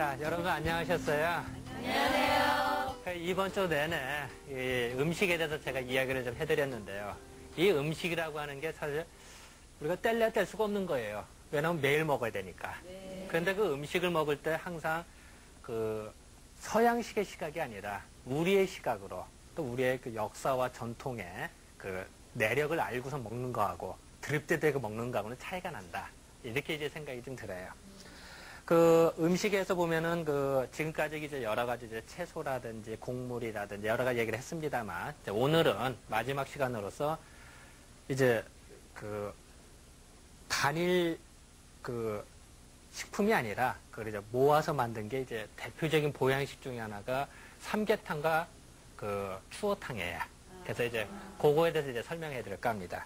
자, 여러분 안녕하셨어요? 안녕하세요. 이번 주 내내 이 음식에 대해서 제가 이야기를 좀 해드렸는데요. 이 음식이라고 하는 게 사실 우리가 뗄래야 뗄 수가 없는 거예요. 왜냐하면 매일 먹어야 되니까. 네. 그런데 그 음식을 먹을 때 항상 그 서양식의 시각이 아니라 우리의 시각으로 또 우리의 그 역사와 전통의 그 내력을 알고서 먹는 거하고 드립대대고 먹는 거하고는 차이가 난다. 이렇게 이제 생각이 좀 들어요. 그 음식에서 보면은 그 지금까지 이제 여러 가지 이제 채소라든지 곡물이라든지 여러 가지 얘기를 했습니다만 이제 오늘은 마지막 시간으로서 이제 그 단일 그 식품이 아니라 그걸 이제 모아서 만든 게 이제 대표적인 보양식 중에 하나가 삼계탕과 그 추어탕이에요. 그래서 이제 그거에 대해서 이제 설명해 드릴까 합니다.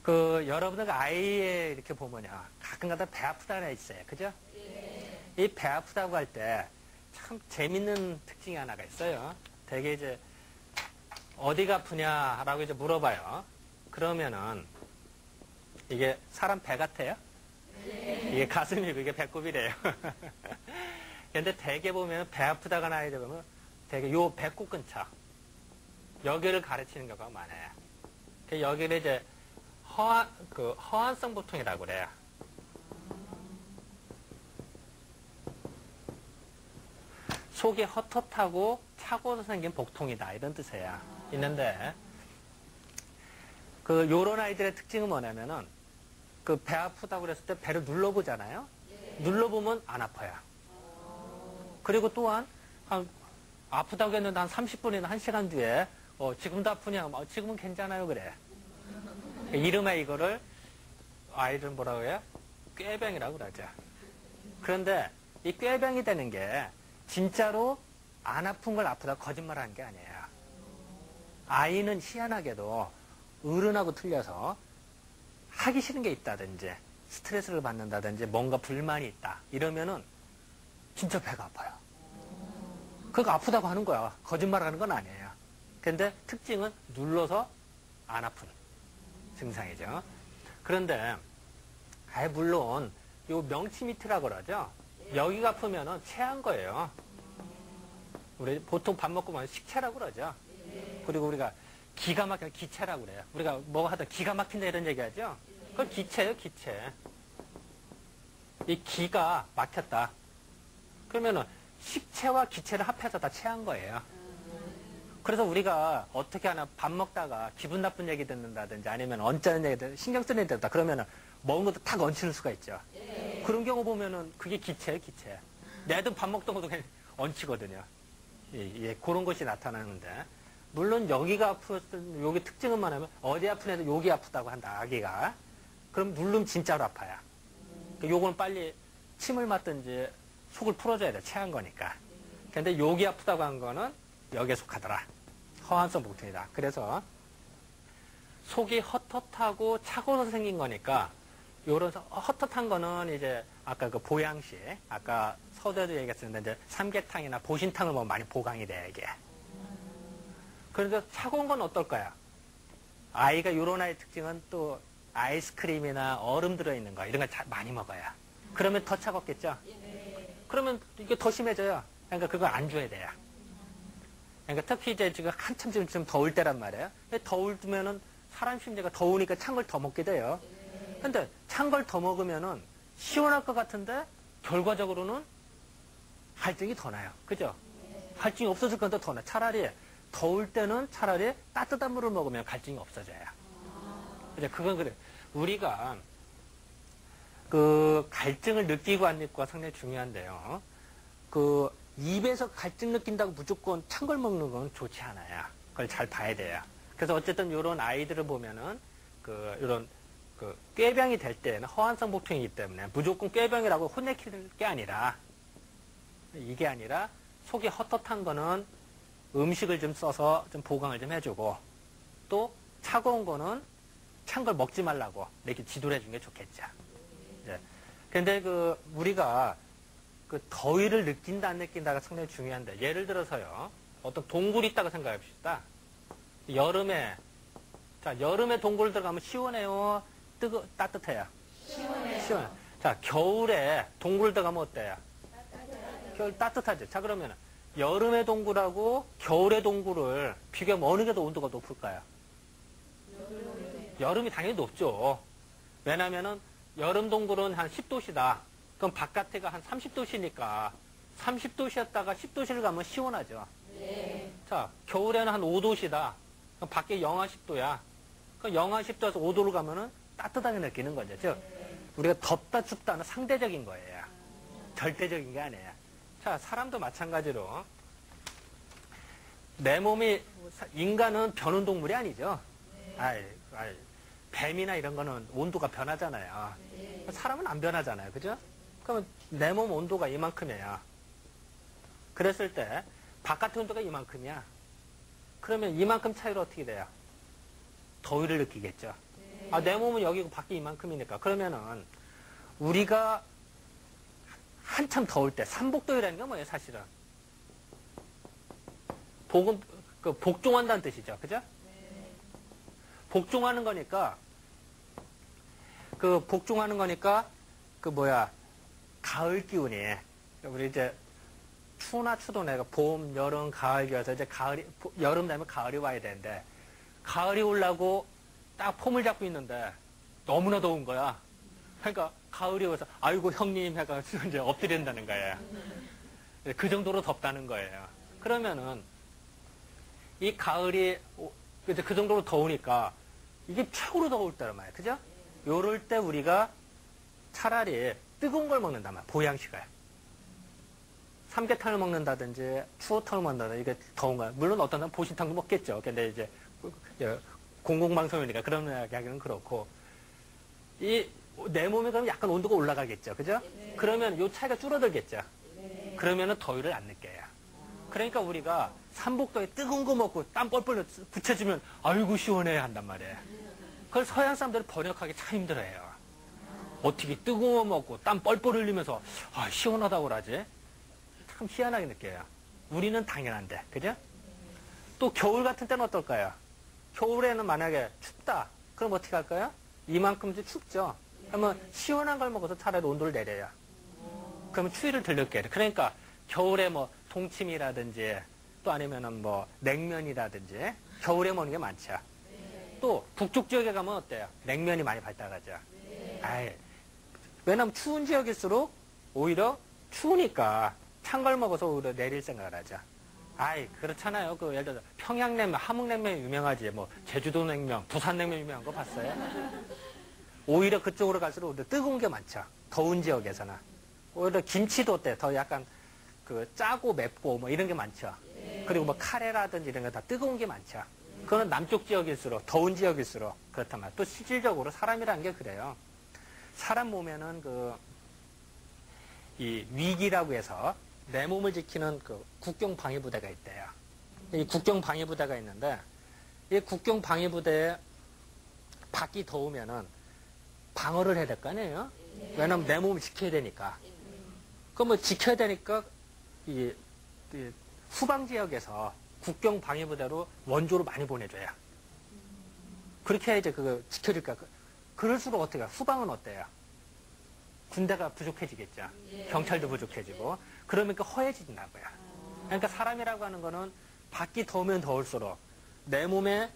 그 여러분들 아이에 이렇게 보면요 가끔가다 배 아프다는 애 있어요, 그죠? 네. 이 배 아프다고 할 때 참 재밌는 특징이 하나가 있어요. 되게 이제 어디가 아프냐라고 이제 물어봐요. 그러면은 이게 사람 배 같아요? 네. 이게 가슴이고 이게 배꼽이래요. 근데 대개 보면 배 아프다거나 하게 되면 되게 요 배꼽 근처 여기를 가르치는 경우가 많아요. 여기를 이제 허한성 보통이라고 그래요. 속이 헛헛하고 차고서 생긴 복통이다. 이런 뜻이에요. 있는데, 그, 요런 아이들의 특징은 뭐냐면은, 그 배 아프다고 그랬을 때 배를 눌러보잖아요? 눌러보면 안 아파요. 그리고 또한, 아프다고 했는데 한 30분이나 1시간 뒤에, 지금도 아프냐? 지금은 괜찮아요. 그래. 이름에 이거를 아이들 뭐라고 해요? 꾀병이라고 그러죠. 그런데 이 꾀병이 되는 게 진짜로 안 아픈 걸 아프다고 거짓말하는 게 아니에요. 아이는 희한하게도 어른하고 틀려서 하기 싫은 게 있다든지 스트레스를 받는다든지 뭔가 불만이 있다 이러면은 진짜 배가 아파요. 그거 아프다고 하는 거야. 거짓말하는 건 아니에요. 근데 특징은 눌러서 안 아픈 증상이죠. 그런데 물론 요 명치밑이라고 그러죠. 여기가 아프면은 체한 거예요. 우리 보통 밥 먹고 보면 식체라고 그러죠. 그리고 우리가 기가 막힌 기체라고 그래요. 우리가 뭐 하다 기가 막힌다 이런 얘기하죠. 그건 기체예요, 기체. 이 기가 막혔다. 그러면은 식체와 기체를 합해서 다 체한 거예요. 그래서 우리가 어떻게 하나 밥 먹다가 기분 나쁜 얘기 듣는다든지 아니면 언짢은 얘기 듣는다, 신경 쓰는 얘기 듣다 그러면은 먹은 것도 탁 얹히는 수가 있죠. 그런 경우 보면은 그게 기체예요, 기체. 내도 밥 먹던 것도 그냥 얹히거든요. 예, 그런 것이 나타나는데 물론 여기가 아프던 여기 특징은 뭐냐면 어디 아픈 애도 여기 아프다고 한다, 아기가. 그럼 누르면 진짜로 아파요. 그러니까 요거는 빨리 침을 맞든지 속을 풀어줘야 돼, 체한 거니까. 근데 여기 아프다고 한 거는 여기에 속하더라. 허한성 복통이다. 그래서 속이 헛헛하고 차고서 생긴 거니까 요런 헛헛한 거는 이제 아까 그 보양식, 아까 서두에도 얘기했었는데 이제 삼계탕이나 보신탕을 먹으면 많이 보강이 돼, 이게. 그런데 차가운 건 어떨까요? 아이가 요런 아이 특징은 또 아이스크림이나 얼음 들어있는 거 이런 걸 많이 먹어요. 그러면 더 차갑겠죠? 그러면 이게 더 심해져요. 그러니까 그거 안 줘야 돼요. 그러니까 특히 이제 지금 한참 지금 더울 때란 말이에요. 더울 때면은 사람 심리가 더우니까 찬 걸 더 먹게 돼요. 근데 찬 걸 더 먹으면은 시원할 것 같은데 결과적으로는 갈증이 더 나요. 그죠? 갈증이 없어질 건데 더 나. 차라리 더울 때는 차라리 따뜻한 물을 먹으면 갈증이 없어져요. 이제 그건 그래. 우리가 그 갈증을 느끼고 안 느끼고가 상당히 중요한데요. 그 입에서 갈증 느낀다고 무조건 찬 걸 먹는 건 좋지 않아요. 그걸 잘 봐야 돼요. 그래서 어쨌든 이런 아이들을 보면은 이런 꾀병이 될 때는 허한성 복통이기 때문에 무조건 꾀병이라고 혼내킬 게 아니라 이게 아니라 속이 헛헛한 거는 음식을 좀 써서 좀 보강을 좀 해주고 또 차가운 거는 찬 걸 먹지 말라고 이렇게 지도를 해주는 게 좋겠죠. 네. 근데 우리가 더위를 느낀다 안 느낀다가 상당히 중요한데 예를 들어서요 어떤 동굴이 있다고 생각해 봅시다. 여름에 동굴 들어가면 시원해요? 따뜻해요? 시원해. 자, 겨울에 동굴 들어가면 어때요? 겨울 따뜻하죠. 자, 그러면 여름의 동굴하고 겨울의 동굴을 비교하면 어느 게 더 온도가 높을까요? 여름이 당연히 높죠. 왜냐면은 여름 동굴은 한 10도씨다. 그럼 바깥에가 한 30도씨니까 30도씨였다가 10도씨를 가면 시원하죠. 네. 자, 겨울에는 한 5도씨다. 그럼 밖에 영하 10도야. 그럼 영하 10도에서 5도로 가면은 따뜻하게 느끼는 거죠. 즉, 우리가 덥다 춥다는 상대적인 거예요. 절대적인 게 아니에요. 자, 사람도 마찬가지로 내 몸이, 인간은 변온 동물이 아니죠. 뱀이나 이런 거는 온도가 변하잖아요. 사람은 안 변하잖아요. 그죠? 그러면 내 몸 온도가 이만큼이에요. 그랬을 때 바깥의 온도가 이만큼이야. 그러면 이만큼 차이로 어떻게 돼요? 더위를 느끼겠죠. 아, 내 몸은 여기고 밖에 이만큼이니까. 그러면은 우리가 한참 더울 때 삼복더위라는 게 뭐예요, 사실은? 복종한다는 뜻이죠. 그죠? 복종하는 거니까, 가을 기운이, 우리 이제, 추나 추도 내가 봄, 여름, 가을 기어서 이제 여름 되면 가을이 와야 되는데, 가을이 오려고 딱 폼을 잡고 있는데, 너무나 더운 거야. 그러니까, 가을이 와서, 아이고, 형님, 해가지고 이제 엎드린다는 거예요. 그 정도로 덥다는 거예요. 그러면은, 이 가을이, 이제 그 정도로 더우니까, 이게 최고로 더울 때란 말이에요. 그죠? 요럴 때 우리가 차라리 뜨거운 걸 먹는단 말이에요. 보양식을. 삼계탕을 먹는다든지, 추어탕을 먹는다든지, 이게 더운 거야. 물론 어떤 사람은 보신탕도 먹겠죠. 근데 이제, 공공방송이니까 그런 이야기는 그렇고, 내 몸에 그럼 약간 온도가 올라가겠죠. 그죠? 그러면 요 차이가 줄어들겠죠. 그러면은 더위를 안 느껴요. 그러니까 우리가 삼복도에 뜨거운 거 먹고 땀 뻘뻘 붙여주면 아이고 시원해 한단 말이에요. 그걸 서양 사람들은 번역하기 참 힘들어해요. 어떻게 뜨거운 거 먹고 땀 뻘뻘 흘리면서 아 시원하다고 그러지? 참 희한하게 느껴요. 우리는 당연한데, 그죠? 또 겨울 같은 때는 어떨까요? 겨울에는 만약에 춥다. 그럼 어떻게 할까요? 이만큼 춥죠. 그러면 시원한 걸 먹어서 차라리 온도를 내려요. 그러면 추위를 덜 느껴요. 그러니까 겨울에 뭐 동치미라든지 또 아니면은 뭐 냉면이라든지 겨울에 먹는 게 많죠. 또 북쪽 지역에 가면 어때요? 냉면이 많이 발달하죠. 왜냐면 추운 지역일수록 오히려 추우니까 찬 걸 먹어서 오히려 내릴 생각을 하죠. 그렇잖아요. 예를 들어서 평양냉면, 함흥냉면이 유명하지. 뭐 제주도 냉면, 부산 냉면 유명한 거 봤어요? 오히려 그쪽으로 갈수록 오히려 뜨거운 게 많죠. 더운 지역에서는. 오히려 김치도 어때요? 더 약간 짜고 맵고 뭐 이런 게 많죠. 그리고 뭐 카레라든지 이런 거 다 뜨거운 게 많죠. 그거는 남쪽 지역일수록, 더운 지역일수록 그렇단 말이에요. 또 실질적으로 사람이라는 게 그래요. 사람 몸에는 이 위기라고 해서 내 몸을 지키는 국경 방위부대가 있대요. 이 국경 방위부대가 있는데, 이 국경 방위부대에 밖이 더우면은 방어를 해야 될 거 아니에요? 왜냐면 내 몸을 지켜야 되니까. 그럼 뭐 지켜야 되니까, 이 후방 지역에서 국경 방위부대로 원조로 많이 보내줘요. 그렇게 해야지 지켜줄까. 그럴수록 어떻게 해요? 후방은 어때요? 군대가 부족해지겠죠. 경찰도 부족해지고. 그러니까 허해진다고요. 그러니까 사람이라고 하는 거는 밖이 더우면 더울수록 내 몸에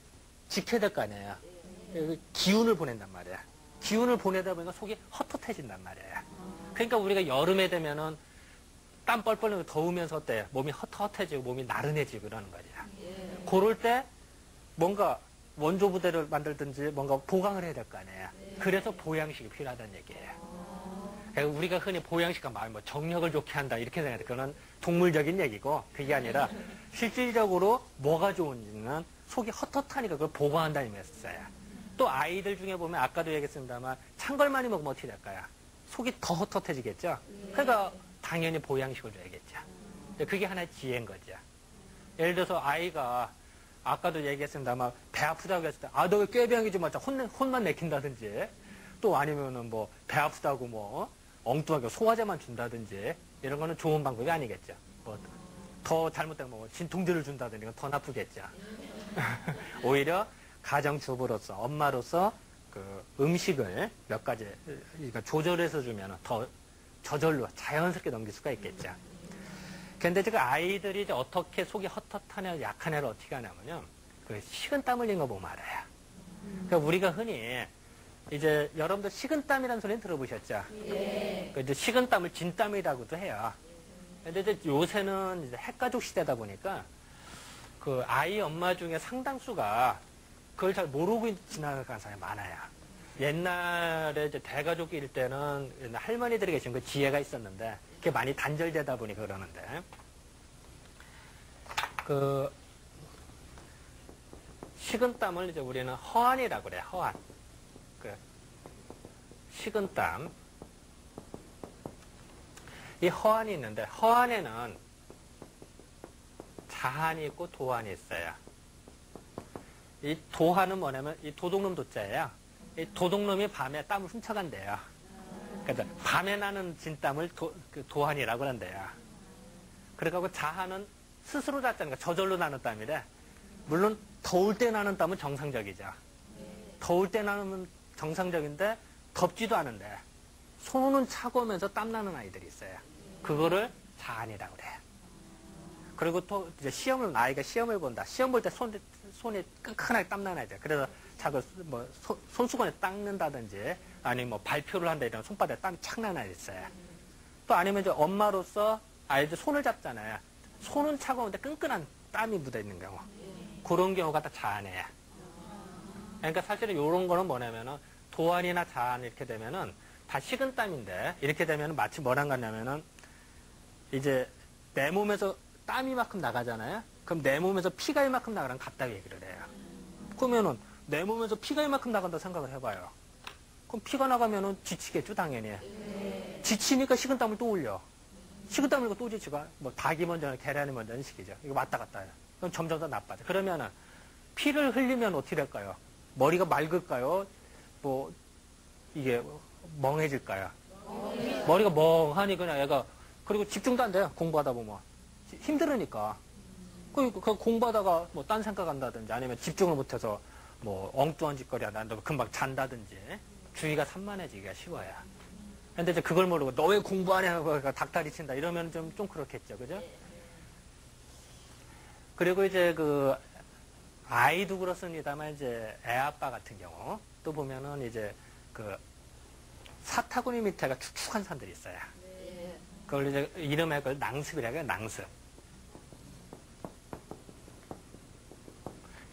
지켜야 될 거 아니에요. 기운을 보낸단 말이에요. 기운을 보내다 보니까 속이 헛헛해진단 말이에요. 그러니까 우리가 여름에 되면은 땀 뻘뻘 흘리고 더우면서 어때요? 몸이 헛헛해지고 몸이 나른해지고 그러는 거죠. 그럴 때 뭔가 원조 부대를 만들든지 뭔가 보강을 해야 될 거 아니에요. 그래서 보양식이 필요하다는 얘기예요. 우리가 흔히 보양식과 말, 뭐 정력을 좋게 한다 이렇게 생각해요. 그건 동물적인 얘기고 그게 아니라 실질적으로 뭐가 좋은지는 속이 헛헛하니까 그걸 보강한다는 의미였어요. 또 아이들 중에 보면 아까도 얘기했습니다만 찬 걸 많이 먹으면 어떻게 될까요? 속이 더 헛헛해지겠죠. 그러니까 당연히 보양식을 줘야겠죠. 그게 하나의 지혜인 거죠. 예를 들어서 아이가 아까도 얘기했습니다만 배 아프다고 했을 때 너 왜 꾀병이 좀 맞자 혼만 내킨다든지 또 아니면은 뭐 배 아프다고 뭐 엉뚱하게 소화제만 준다든지 이런 거는 좋은 방법이 아니겠죠. 뭐 더 잘못되면 뭐 진통제를 준다든지 이건 더 나쁘겠죠. 오히려 가정주부로서 엄마로서 음식을 몇 가지 그러니까 조절해서 주면 더 저절로 자연스럽게 넘길 수가 있겠죠. 근데 지금 아이들이 이제 어떻게 속이 헛헛한 애, 약한 애를 어떻게 하냐면요. 그 식은땀 흘린 거 보면 알아요. 그러니까 우리가 흔히 이제 여러분들 식은땀이라는 소리는 들어보셨죠? 예. 그 이제 식은땀을 진땀이라고도 해요. 근데 이제 요새는 이제 핵가족 시대다 보니까 그 아이 엄마 중에 상당수가 그걸 잘 모르고 지나가는 사람이 많아요. 옛날에 이제 대가족일 때는 옛날 할머니들이 계신 그 지혜가 있었는데 그게 많이 단절되다 보니까 그러는데 그 식은땀을 이제 우리는 허안이라고 그래요. 허안. 그 식은땀. 이 허안이 있는데 허안에는 자한이 있고 도한이 있어요. 이 도한은 뭐냐면 이 도둑놈 도자예요. 이 도둑놈이 밤에 땀을 훔쳐간대요. 그래서 밤에 나는 진땀을 도한이라고 한대요. 그래가지고 자한은 스스로 잤다니까 저절로 나는 땀이래. 물론 더울 때 나는 땀은 정상적이죠. 더울 때 나는 정상적인데 덥지도 않은데 손은 차가우면서 땀 나는 아이들이 있어요. 그거를 자한이라고 그래요. 그리고 또 이제 아이가 시험을 본다. 시험 볼 때 손이 끈끈하게 땀 나는 아이들. 그래서 자꾸 뭐 손수건에 닦는다든지 아니면 뭐 발표를 한다 이런 손바닥에 땀이 착 나는 아이들 있어요. 또 아니면 이제 엄마로서 아이들 손을 잡잖아요. 손은 차가운데 끈끈한 땀이 묻어 있는 경우. 그런 경우가 다 자한이에요. 그러니까 사실은 이런 거는 뭐냐면은 도한이나 자한 이렇게 되면은 다 식은땀인데 이렇게 되면은 마치 뭐랑 같냐면은 이제 내 몸에서 땀이 만큼 나가잖아요. 그럼 내 몸에서 피가 이만큼 나가랑 같다고 얘기를 해요. 그러면은 내 몸에서 피가 이만큼 나간다 생각을 해봐요. 그럼 피가 나가면은 지치겠죠, 당연히. 지치니까 식은땀을 또 올려. 식은땀을 흘리고 또 지치가 뭐 닭이 먼저 계란이 먼저는 식이죠. 이거 왔다 갔다 해요. 그럼 점점 더 나빠져. 그러면은 피를 흘리면 어떻게 될까요? 머리가 맑을까요? 뭐 이게 멍해질까요? 머리가 멍하니 그냥 애가 그리고 집중도 안 돼요. 공부하다 보면 힘들으니까. 그 공부하다가 뭐 딴 생각한다든지 아니면 집중을 못해서 뭐 엉뚱한 짓거리 한다든지 금방 잔다든지 주의가 산만해지기가 쉬워요. 근데 이제 그걸 모르고 너 왜 공부 안 해? 하고 닭다리 친다 이러면 좀 그렇겠죠, 그죠? 그리고 이제 그 아이도 그렇습니다만 이제 애 아빠 같은 경우 또 보면은 이제 그 사타구니 밑에가 축축한 산들이 있어요. 그걸 이제 이름에 그걸 낭습이라고 해요, 낭습.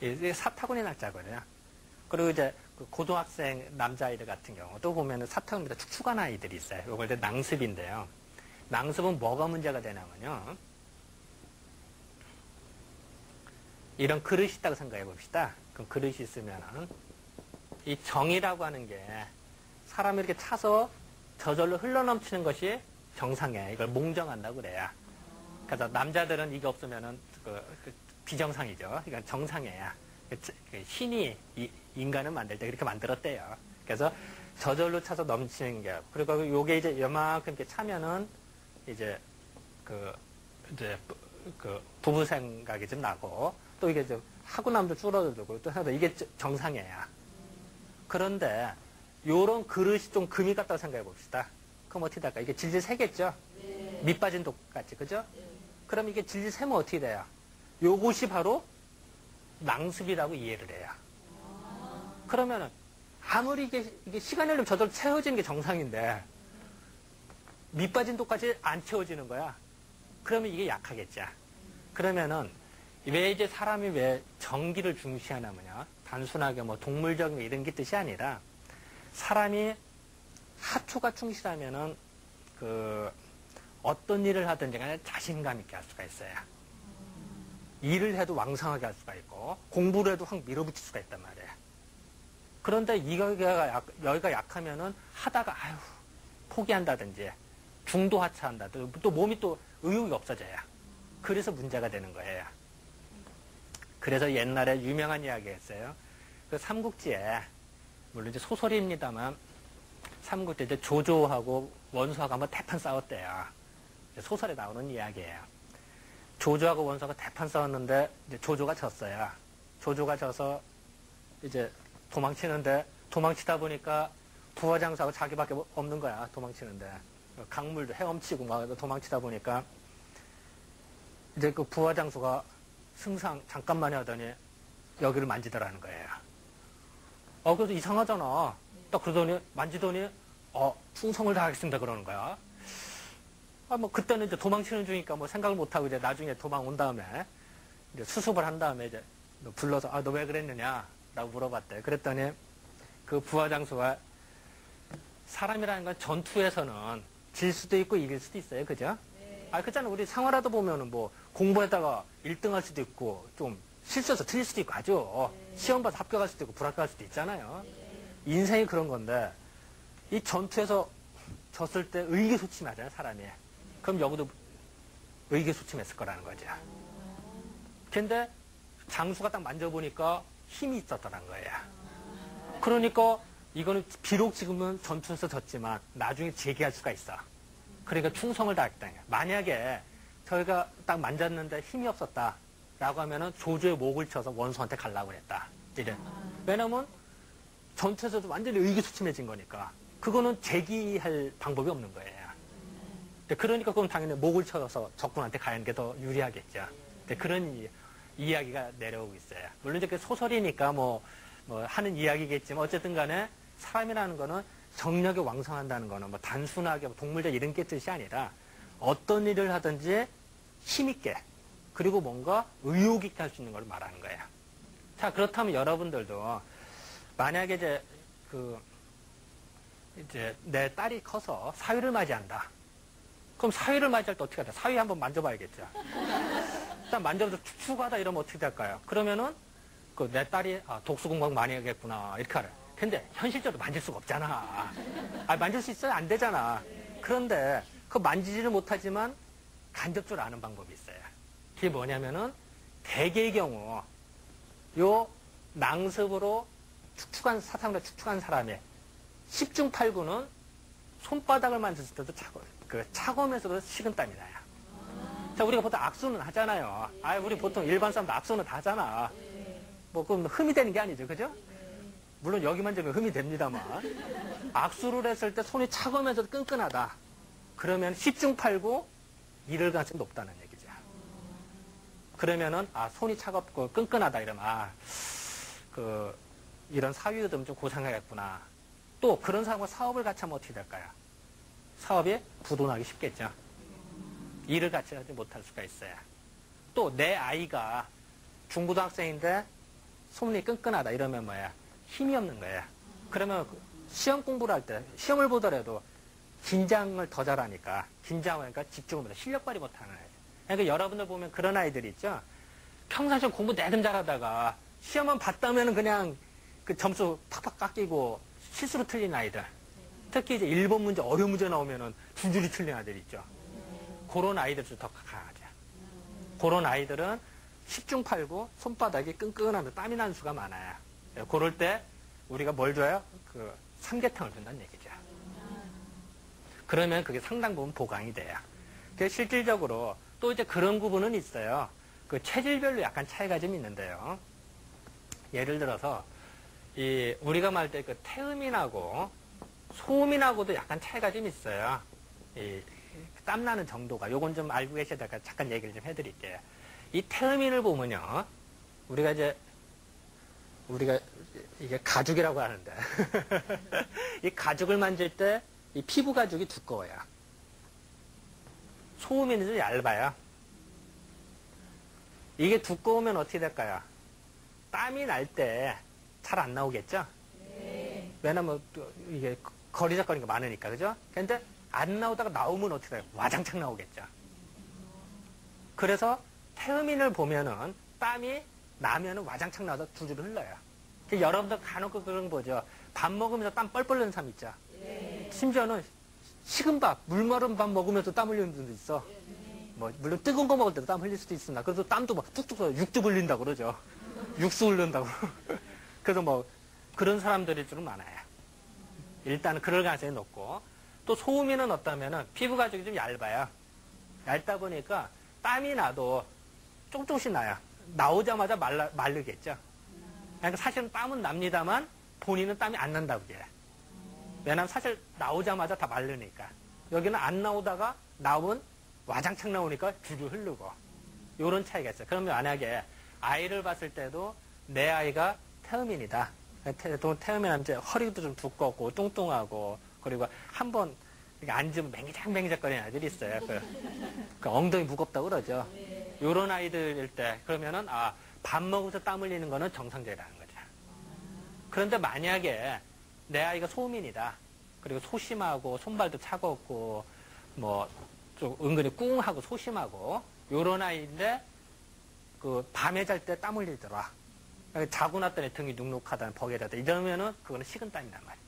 이게 사타구니 낙자거든요. 그리고 이제 그 고등학생 남자아이들 같은 경우 또 보면은 사타구니 밑에 축축한 아이들이 있어요. 이걸 이제 낭습인데요. 낭습은 뭐가 문제가 되냐면요. 이런 그릇이 있다고 생각해 봅시다. 그럼 그릇이 있으면은 이 정이라고 하는 게 사람이 이렇게 차서 저절로 흘러넘치는 것이 정상이에요. 이걸 몽정한다고 그래요. 그래서 남자들은 이게 없으면은 그 비정상이죠. 이건 정상이에요. 신이 인간을 만들 때 그렇게 만들었대요. 그래서 저절로 차서 넘치는 게 그리고 요게 이제 요만큼 이렇게 차면은 이제 그 부부 생각이 좀 나고 또 이게 좀 하고 남도 줄어들고 또 하다 이게 정상이에요. 그런데 요런 그릇이 좀 금이 같다고 생각해 봅시다. 그럼 어떻게 될까? 이게 질질 새겠죠? 밑 빠진 독같이, 그죠? 그럼 이게 질질 새면 어떻게 돼요? 요것이 바로 낭습이라고 이해를 해요. 그러면은 아무리 이게 시간이 흘리면 저절로 채워지는 게 정상인데 밑 빠진 독같이 안 채워지는 거야. 그러면 이게 약하겠죠. 그러면은 왜 이제 사람이 왜 정기를 중시하냐면요. 단순하게 뭐 동물적인 이런 게 뜻이 아니라 사람이 하초가 충실하면은 그 어떤 일을 하든지 간에 자신감 있게 할 수가 있어요. 일을 해도 왕성하게 할 수가 있고 공부를 해도 확 밀어붙일 수가 있단 말이에요. 그런데 여기가 약하면은 하다가 아유 포기한다든지 중도하차한다든지 또 몸이 또 의욕이 없어져요. 그래서 문제가 되는 거예요. 그래서 옛날에 유명한 이야기였어요. 그 삼국지에 물론 이제 소설입니다만 삼국지 이제 조조하고 원수하고 한번 대판 싸웠대요. 소설에 나오는 이야기예요. 조조하고 원수하고 대판 싸웠는데 이제 조조가 졌어요. 조조가 져서 이제 도망치는데 도망치다 보니까 부하장수하고 자기밖에 없는 거야. 도망치는데 강물도 헤엄치고 막 도망치다 보니까 이제 그 부하장수가 승상 잠깐만에 하더니 여기를 만지더라는 거예요. 그래서 이상하잖아. 딱 그러더니 만지더니 충성을 다하겠습니다 그러는 거야. 뭐 그때는 이제 도망치는 중이니까 뭐 생각을 못 하고 이제 나중에 도망 온 다음에 이제 수습을 한 다음에 이제 불러서 너 왜 그랬느냐라고 물어봤대. 그랬더니 그 부하장수가 사람이라는 건 전투에서는 질 수도 있고 이길 수도 있어요, 그죠? 그렇잖아. 우리 생활하다 보면은 뭐 공부했다가 1등 할 수도 있고 좀 실수해서 틀릴 수도 있고 하죠. 시험 봐서 합격할 수도 있고 불합격할 수도 있잖아요. 인생이 그런 건데 이 전투에서 졌을 때 의기소침하잖아요, 사람이. 그럼 여기도 의기소침했을 거라는 거죠. 근데 장수가 딱 만져보니까 힘이 있었더란 거예요. 그러니까 이거는 비록 지금은 전투에서 졌지만 나중에 재기할 수가 있어. 그러니까 충성을 다했다. 만약에 저희가 딱 만졌는데 힘이 없었다라고 하면은 조조의 목을 쳐서 원수한테 가려고 그랬다. 이래. 왜냐면 전투에서도 완전히 의기소침해진 거니까. 그거는 재기할 방법이 없는 거예요. 그러니까 그건 당연히 목을 쳐서 적군한테 가는 게 더 유리하겠죠. 그런 이야기가 내려오고 있어요. 물론 이제 그 소설이니까 뭐 하는 이야기겠지만 어쨌든 간에 사람이라는 거는 정력이 왕성한다는 거는 뭐 단순하게 동물적 이런 게 뜻이 아니라 어떤 일을 하든지 힘있게 그리고 뭔가 의욕 있게 할 수 있는 걸 말하는 거예요. 자, 그렇다면 여러분들도 만약에 이제 내 딸이 커서 사위를 맞이한다. 그럼 사위를 맞이할 때 어떻게 할까? 사위 한번 만져봐야겠죠. 일단 만져서 축축하다 이러면 어떻게 될까요? 그러면은 내 딸이 독수 공부 많이 하겠구나 이렇게 하래. 근데 현실적으로 만질 수가 없잖아. 만질 수 있어요? 안 되잖아. 그런데 그 만지지를 못하지만 간접적으로 아는 방법이 있어요. 그게 뭐냐면은 대개의 경우 요 낭습으로 사상으로 축축한 사람의 10중 8구는 손바닥을 만졌을 때도 차가우면서도 식은땀이 나요. 자, 우리가 보통 악수는 하잖아요. 우리 보통 일반 사람도 악수는 다 하잖아. 그럼 흠이 되는 게 아니죠. 그죠? 물론 여기만 되면 흠이 됩니다만. 악수를 했을 때 손이 차가우면서도 끈끈하다. 그러면 10중 8구 이럴 가능성이 높다는 얘기죠. 그러면은, 손이 차갑고 끈끈하다 이러면, 이런 사위도 좀 고생하겠구나. 또 그런 사람과 사업을 같이 하면 어떻게 될까요? 사업이 부도나기 쉽겠죠. 일을 같이 하지 못할 수가 있어요. 또 내 아이가 중고등학생인데 손이 끈끈하다 이러면 뭐야? 힘이 없는 거예요. 그러면 시험 공부를 할 때 시험을 보더라도 긴장을 더 잘하니까 긴장하니까 집중을 못해 실력 발휘 못하는 아이들. 그러니까 여러분들 보면 그런 아이들이 있죠. 평상시에 공부 내금 잘하다가 시험만 봤다면 그냥 그 점수 팍팍 깎이고 실수로 틀린 아이들. 특히 이제 일본 문제, 어려운 문제 나오면은 줄줄이 틀린 아이들 있죠. 그런 아이들도 더 강하죠. 그런 아이들은 10중 8구 손바닥이 끈끈한데 땀이 나는 수가 많아요. 그럴 때 우리가 뭘 줘요? 삼계탕을 준다는 얘기죠. 그러면 그게 상당 부분 보강이 돼요. 그래서 실질적으로 또 이제 그런 구분은 있어요. 체질별로 약간 차이가 좀 있는데요. 예를 들어서 우리가 말할 때 태음인하고 소음인하고도 약간 차이가 좀 있어요. 땀나는 정도가. 요건 좀 알고 계셔야 될까 잠깐 얘기를 좀 해드릴게요. 이 태음인을 보면요. 우리가 이게 가죽이라고 하는데 이 가죽을 만질 때 이 피부 가죽이 두꺼워요. 소음인은 좀 얇아요. 이게 두꺼우면 어떻게 될까요? 땀이 날 때 잘 안 나오겠죠? 네. 왜냐면 이게 거리적거리는 게 많으니까, 그죠? 근데 안 나오다가 나오면 어떻게 돼요? 와장창 나오겠죠? 그래서 태음인을 보면은 땀이 나면은 와장창 나서 줄줄 흘러요. 여러분들 간혹 그런 거 보죠. 밥 먹으면서 땀 뻘뻘 흘리는 사람 있죠? 네. 심지어는 식은 밥, 물 마른 밥 먹으면서 땀 흘리는 분도 있어. 물론 뜨거운 거 먹을 때도 땀 흘릴 수도 있습니다. 그래서 땀도 막 툭툭 서 육즙 흘린다고 그러죠. 육수 흘린다고. 그래서 그런 사람들이 좀 많아요. 일단은 그럴 가능성이 높고. 또 소음인은 어떠면은 피부 가죽이 좀 얇아요. 얇다 보니까 땀이 나도 조금씩 나요. 나오자마자 마르겠죠. 그러니까 사실은 땀은 납니다만 본인은 땀이 안 난다고 해요. 왜냐면 사실 나오자마자 다 마르니까. 여기는 안 나오다가 나오면 와장창 나오니까 줄줄 흐르고. 요런 차이가 있어요. 그러면 만약에 아이를 봤을 때도 내 아이가 태음인이다. 태음인하면 이제 허리도 좀 두껍고 뚱뚱하고 그리고 한번 앉으면 맹작맹작거리는 아이들이 있어요. 그 엉덩이 무겁다고 그러죠. 요런 아이들일 때 그러면은 밥 먹으면서 땀 흘리는 거는 정상적이라는 거죠. 그런데 만약에 내 아이가 소음인이다. 그리고 소심하고 손발도 차갑고 뭐 좀 은근히 꿍하고 소심하고 요런 아이인데 그 밤에 잘 때 땀 흘리더라. 자고 났더니 등이 눅눅하다, 버게라다 이러면은 그거는 식은땀이란 말이에요.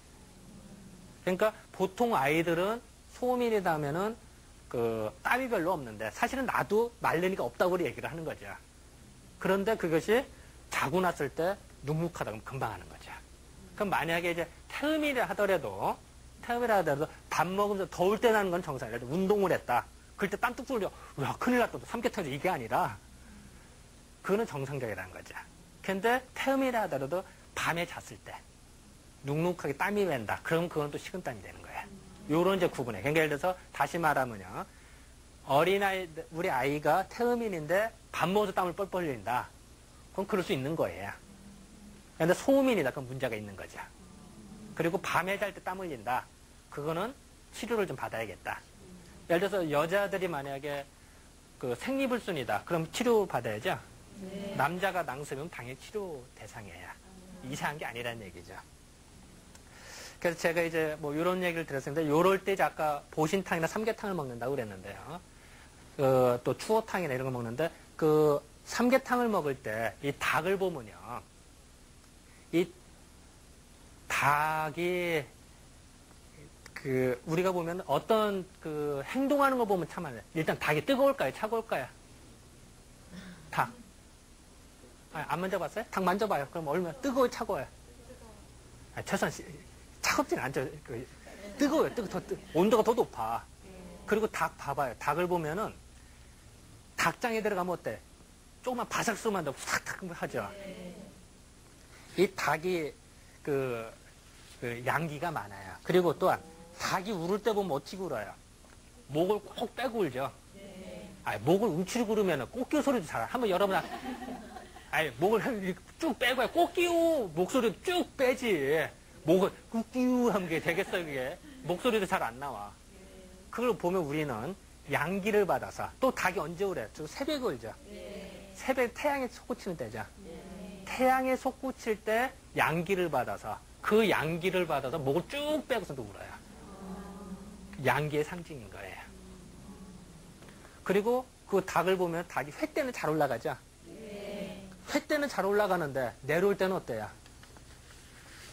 그러니까 보통 아이들은 소음인이다 하면은 그 땀이 별로 없는데 사실은 나도 마르니까 없다고 얘기를 하는 거죠. 그런데 그것이 자고 났을 때 눅눅하다 그러면 금방 하는 거죠. 그럼 만약에 이제 태음이라 하더라도 밥 먹으면서 더울 때 나는 건 정상이에요. 운동을 했다. 그럴 때 땀 뚝 흘려. 야, 큰일 났다. 삼계탕에서 이게 아니라 그거는 정상적이라는 거죠. 근데 태음이라 하더라도 밤에 잤을 때 눅눅하게 땀이 밴다. 그럼 그건 또 식은땀이 되는 거예요. 요런 이제 구분해. 그러니까 예를 들어서 다시 말하면요. 어린아이, 우리 아이가 태음인인데 밥 먹어서 땀을 뻘뻘 흘린다. 그럼 그럴 수 있는 거예요. 근데 소음인이다. 그럼 문제가 있는 거죠. 그리고 밤에 잘 때 땀 흘린다. 그거는 치료를 좀 받아야겠다. 예를 들어서 여자들이 만약에 그 생리불순이다. 그럼 치료 받아야죠. 네. 남자가 낭수면 당연히 치료 대상이에요. 이상한 게 아니라는 얘기죠. 그래서 제가 이제 뭐 이런 얘기를 들었는데 요럴 때 이제 아까 보신탕이나 삼계탕을 먹는다고 그랬는데요. 또 추어탕이나 이런 거 먹는데 그 삼계탕을 먹을 때 이 닭을 보면요. 이 닭이 그 우리가 보면 어떤 그 행동하는 거 보면 참 많아요. 일단 닭이 뜨거울까요? 차가울까요? 닭. 안 만져봤어요? 닭 만져봐요. 그럼 얼마나 뜨거워요? 차가워요? 최소한 차갑지는 않죠. 뜨거워요. 온도가 더 높아. 그리고 닭 봐봐요. 닭을 보면은 닭장에 들어가면 어때? 조금만 바삭스만 더 싹 하죠. 이 닭이 그 양기가 많아요. 그리고 또한 닭이 울을 때 보면 어떻게 울어요? 목을 꼭 빼고 울죠. 목을 움츠리고 울으면 꽃기우 소리도 잘. 한번 여러분 목을 쭉 빼고 꽃기우 목소리도 쭉 빼지. 목을 꾸끼우 하면 그게 되겠어요, 그게. 목소리도 잘 안 나와. 그걸 보면 우리는 양기를 받아서 또 닭이 언제 울어요? 저 새벽에 울죠. 새벽에 태양에 솟구치는 때죠. 태양에 솟구칠 때 양기를 받아서 그 양기를 받아서 목을 쭉 빼고서도 울어요. 양기의 상징인 거예요. 그리고 그 닭을 보면 닭이 회 때는 잘 올라가죠. 회 때는 잘 올라가는데 내려올 때는 어때요?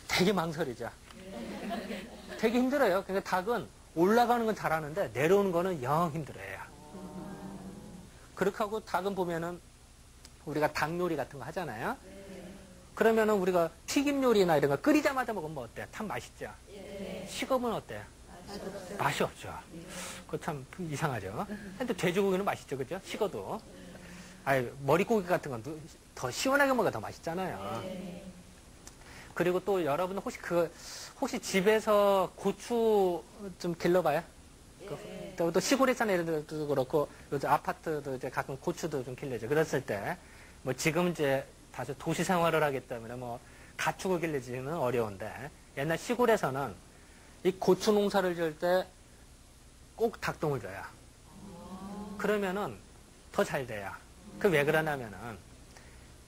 되게 망설이죠. 되게 힘들어요. 그러니까 닭은 올라가는 건 잘하는데 내려오는 거는 영 힘들어요. 그렇게 하고 닭은 보면은 우리가 닭 요리 같은 거 하잖아요. 그러면은 우리가 튀김 요리나 이런 거 끓이자마자 먹으면 어때요? 참 맛있죠. 식으면 어때요? 맛이 없죠. 그거 참 이상하죠. 근데 돼지고기는 맛있죠, 그죠? 식어도. 머리고기 같은 건 더 시원하게 먹어야 더 맛있잖아요. 그리고 또 여러분 혹시 집에서 고추 좀 길러봐요? 또 시골에 사는 애들도 그렇고 요즘 아파트도 이제 가끔 고추도 좀 길러죠. 그랬을 때 뭐 지금 이제 다시 도시 생활을 하기 때문에 뭐 가축을 길르지는 어려운데 옛날 시골에서는 이 고추 농사를 지을 때 꼭 닭똥을 줘요. 그러면은 더 잘 돼요. 그 왜 그러냐면은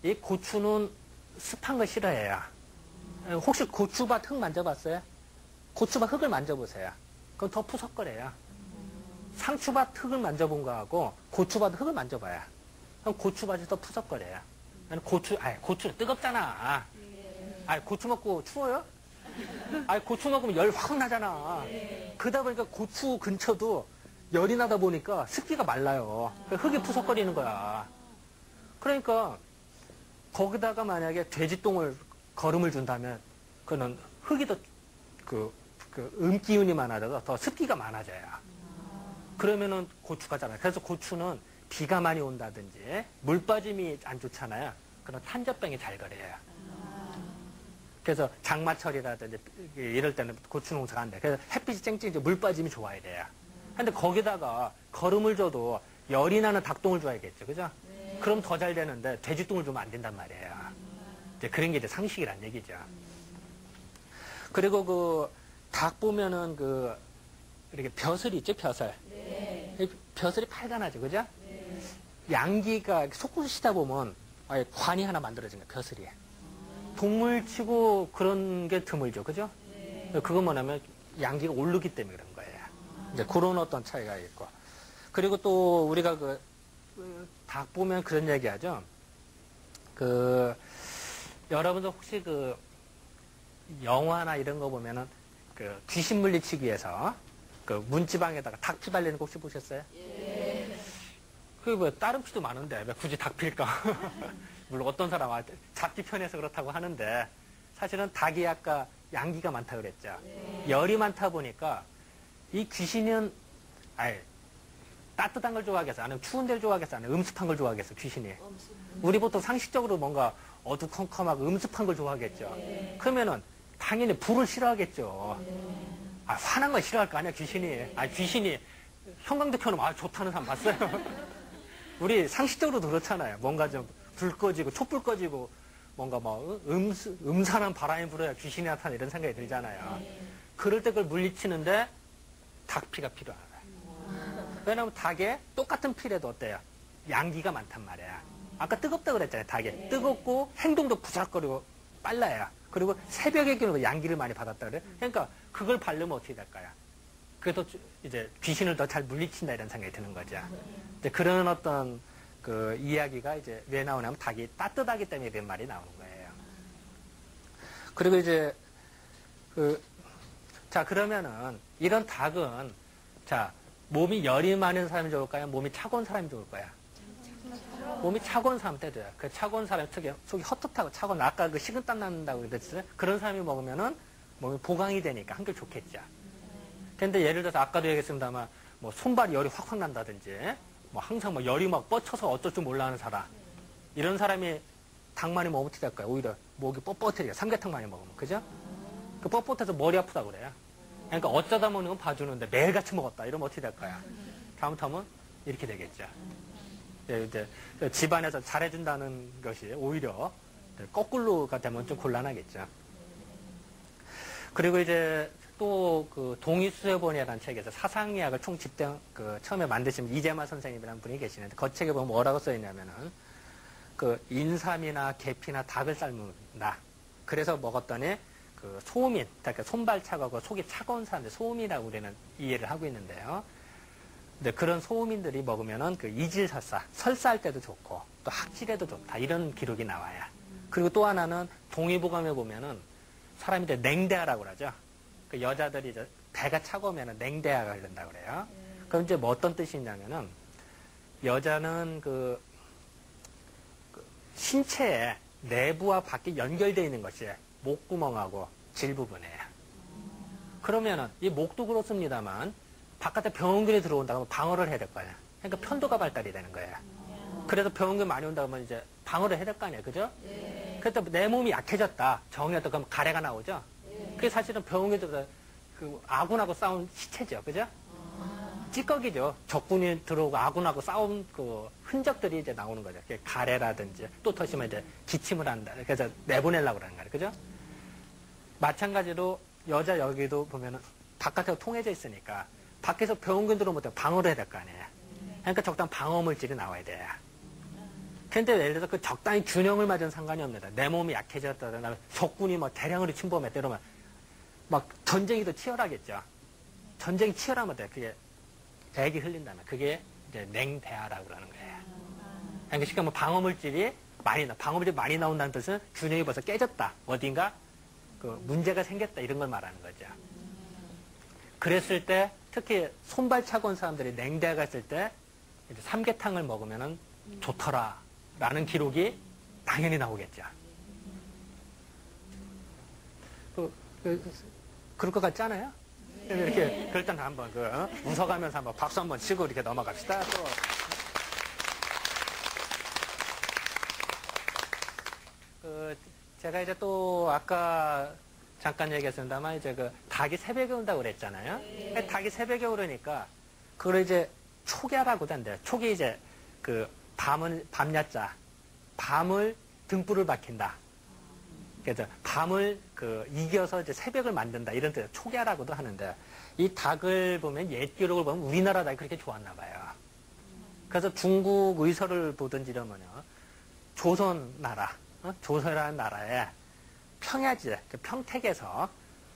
이 고추는 습한 거 싫어해요. 혹시 고추밭 흙 만져봤어요? 고추밭 흙을 만져보세요. 그럼 더 푸석거려요. 상추밭 흙을 만져본 거하고 고추밭 흙을 만져봐요. 그럼 고추밭이 더 푸석거려요. 고추 뜨겁잖아. 고추 먹고 추워요? 고추 먹으면 열 확 나잖아. 그러다 보니까 고추 근처도 열이 나다 보니까 습기가 말라요. 흙이 푸석거리는 거야. 그러니까 거기다가 만약에 돼지똥을 거름을 준다면 그는 흙이 더 음기운이 많아져서 더 습기가 많아져요. 그러면은 고추가 자라요. 그래서 고추는 비가 많이 온다든지 물 빠짐이 안 좋잖아요. 그런 탄저병이 잘 걸려요. 그래서 장마철이라든지 이럴 때는 고추 농사가 안 돼. 그래서 햇빛이 쨍쨍 물 빠짐이 좋아야 돼요. 근데 거기다가 거름을 줘도 열이 나는 닭똥을 줘야겠죠. 그죠? 그럼 더 잘 되는데 돼지똥을 주면 안 된단 말이에요. 이제 그런 게 이제 상식이란 얘기죠. 그리고 그 닭 보면은 그 이렇게 벼슬이 있죠, 벼슬. 벼슬이 빨간하죠, 그죠? 양기가 솟구시다 보면 아예 관이 하나 만들어진 거예요, 벼슬이. 동물치고 그런 게 드물죠, 그죠? 그건 뭐냐면 양기가 오르기 때문에 그런 거예요. 이제 그런 어떤 차이가 있고. 그리고 또 우리가 닭 보면 그런 얘기 하죠. 여러분들 혹시 영화나 이런 거 보면은 귀신 물리치기 위해서 문지방에다가 닭 피 발리는 거 혹시 보셨어요? 그게 뭐 다른 피도 많은데 왜 굳이 닭 필까? 물론 어떤 사람은 잡기 편해서 그렇다고 하는데 사실은 닭이 아까 양기가 많다 그랬죠. 열이 많다 보니까 이 귀신은 아예 따뜻한 걸 좋아하겠어? 아니면 추운 데를 좋아하겠어? 아니면 음습한 걸 좋아하겠어? 귀신이. 우리 보통 상식적으로 뭔가 어두컴컴하고 음습한 걸 좋아하겠죠. 그러면은 당연히 불을 싫어하겠죠. 화난 건 싫어할 거 아니야, 귀신이. 귀신이 형광등 켜놓으면 좋다는 사람 봤어요? 우리 상식적으로도 그렇잖아요. 뭔가 좀 불 꺼지고 촛불 꺼지고 뭔가 음산한 바람이 불어야 귀신이 나타나 이런 생각이 들잖아요. 그럴 때 그걸 물리치는데 닭피가 필요하다. 왜냐하면 닭에 똑같은 피라도 어때요? 양기가 많단 말이야. 아까 뜨겁다 그랬잖아요, 닭에. 뜨겁고 행동도 부작거리고 빨라요. 그리고 새벽에 기는 양기를 많이 받았다 그래. 그러니까 그걸 바르면 어떻게 될까요? 그래서 이제 귀신을 더 잘 물리친다 이런 생각이 드는 거죠. 이제 그런 어떤 이야기가 이제 왜 나오냐면 닭이 따뜻하기 때문에 이런 말이 나오는 거예요. 그리고 이제 자 그러면은 이런 닭은 자 몸이 열이 많은 사람이 좋을까요? 몸이 차가운 사람이 좋을까요? 몸이 차가운 사람 때 돼요. 그 차가운 사람이 속이 헛헛하고 차가운 아까 식은땀 난다고 그랬어요. 그런 사람이 먹으면은 몸이 보강이 되니까 한결 좋겠죠. 근데 예를 들어서 아까도 얘기했습니다만 뭐 손발이 열이 확확 난다든지 뭐 항상 뭐 열이 막 뻗쳐서 어쩔 줄 몰라 하는 사람 이런 사람이 닭 많이 먹으면 어떻게 될까요? 오히려 목이 뻣뻣해져요. 삼계탕 많이 먹으면 그죠? 그 뻣뻣해서 머리 아프다고 그래요. 그러니까 어쩌다 먹는 건 봐주는데 매일같이 먹었다 이러면 어떻게 될까요? 잘못하면 이렇게 되겠죠. 이제 집안에서 잘해준다는 것이 오히려 거꾸로가 되면 좀 곤란하겠죠. 그리고 이제 또 동의수해본이라는 책에서 사상의학을 총집단 처음에 만드신 이재마 선생님이라는 분이 계시는데 그 책에 보면 뭐라고 써있냐면은 인삼이나 계피나 닭을 삶는다. 그래서 먹었더니 소민, 그러니까 손발 차가고 속이 차가운 사람들 소음이라고 우리는 이해를 하고 있는데요. 근데 그런 소음인들이 먹으면은 이질설사, 설사할 때도 좋고 또 학질에도 좋다 이런 기록이 나와요. 그리고 또 하나는 동의보감에 보면은 사람이 이제 냉대하라고 그러죠. 그 여자들이 이제 배가 차가우면은 냉대하가 된다고 그래요. 그럼 이제 뭐 어떤 뜻이 있냐면은 여자는 신체의 내부와 밖에 연결되어 있는 것이 목구멍하고 질 부분이에요. 그러면은 이 목도 그렇습니다만 바깥에 병원균이 들어온다 그러면 방어를 해야 될 거예요. 그러니까 편도가 발달이 되는 거예요. 그래서 병원균 많이 온다 그러면 이제 방어를 해야 될 거 아니에요. 그죠? 그래서 내 몸이 약해졌다. 정했다 그러면 가래가 나오죠? 그게 사실은 병원균도 아군하고 싸운 시체죠. 그죠? 찌꺼기죠. 적군이 들어오고 아군하고 싸운 흔적들이 이제 나오는 거죠. 가래라든지 또 더 심하면 이제 기침을 한다. 그래서 내보내려고 그러는 거예요. 그죠? 마찬가지로 여자 여기도 보면은 바깥에서 통해져 있으니까 밖에서 병원균 들어오면 방어를 해야 될 거 아니에요. 그러니까 적당한 방어물질이 나와야 돼요. 근데 예를 들어서 적당히 균형을 맞은 상관이 없는다. 내 몸이 약해졌다든가 적군이 대량으로 침범했다 이러면 막 전쟁이 더 치열하겠죠. 전쟁이 치열하면 돼. 그게 액이 흘린다면 그게 이제 냉대하라고 그러는 거예요. 그러니까 쉽게 말하면 방어물질이 많이 나온다는 뜻은 균형이 벌써 깨졌다. 어딘가 문제가 생겼다 이런 걸 말하는 거죠. 그랬을 때 특히 손발 차가운 사람들이 냉대가 있을 때 이제 삼계탕을 먹으면 좋더라라는 기록이 당연히 나오겠죠. 그럴 것 같지 않아요? 이렇게 일단 한번 웃어가면서 한번 박수 한번 치고 이렇게 넘어갑시다. 제가 이제 또 아까 잠깐 얘기했습니다만 이제 닭이 새벽에 온다고 그랬잖아요. 닭이 새벽에 오르니까 그걸 이제 초계라고도 한대요. 초계 이제 밤야자, 밤을 등불을 밝힌다. 그래서 밤을 이겨서 이제 새벽을 만든다. 이런 뜻, 초기화라고도 하는데, 이 닭을 보면 옛 기록을 보면 우리나라 닭이 그렇게 좋았나 봐요. 그래서 중국 의서를 보든지 이러면요, 조선 나라, 조선이라는 나라에 평야지, 평택에서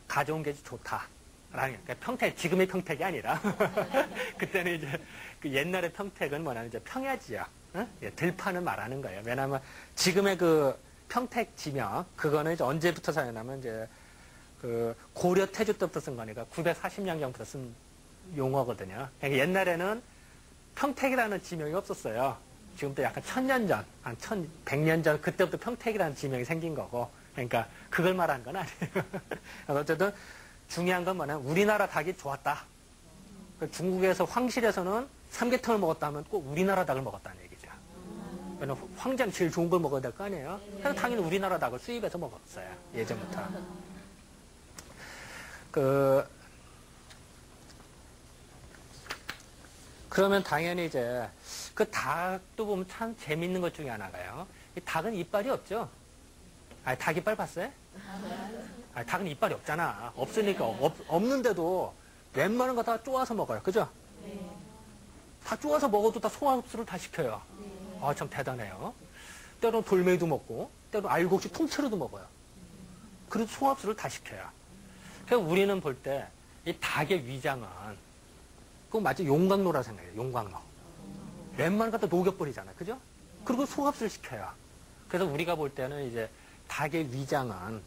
가져온 게 좋다. 그러니까 평택, 지금의 평택이 아니라, 그때는 이제 그 옛날의 평택은 뭐냐면 이제 평야지역, 들판을 말하는 거예요. 왜냐하면 지금의 그 평택 지명, 그거는 이제 언제부터 사용하냐면 이제 그 고려 태조 때부터 쓴 거니까 940년경부터 쓴 용어거든요. 그러니까 옛날에는 평택이라는 지명이 없었어요. 지금부터 약간 1000년 전, 한 1100년 전, 그때부터 평택이라는 지명이 생긴 거고, 그러니까 그걸 말하는 건 아니에요. 어쨌든 중요한 건 뭐냐면 우리나라 닭이 좋았다. 중국에서 황실에서는 삼계탕을 먹었다 하면 꼭 우리나라 닭을 먹었다는 얘기죠. 왜냐면 황제는 제일 좋은 걸 먹어야 될 거 아니에요. 그래서 당연히 우리나라 닭을 수입해서 먹었어요. 예전부터. 그러면 당연히 이제 그 닭도 보면 참 재밌는 것 중에 하나가요. 이 닭은 이빨이 없죠? 아니, 닭 이빨 봤어요? 아니, 닭은 이빨이 없잖아. 없으니까 없는데도 웬만한 거 다 쪼아서 먹어요. 그죠? 다 쪼아서 먹어도 다 소화 흡수를 다 시켜요. 아, 참 대단해요. 때로는 돌멩이도 먹고, 때로는 알곡식 통째로도 먹어요. 그래도 소화 흡수를 다 시켜요. 그래서 우리는 볼 때 이 닭의 위장은 그거 마치 용광로라 생각해요. 용광로. 웬만한 거 다 녹여버리잖아요. 그죠? 그리고 소화 흡수를 시켜요. 그래서 우리가 볼 때는 이제 닭의 위장은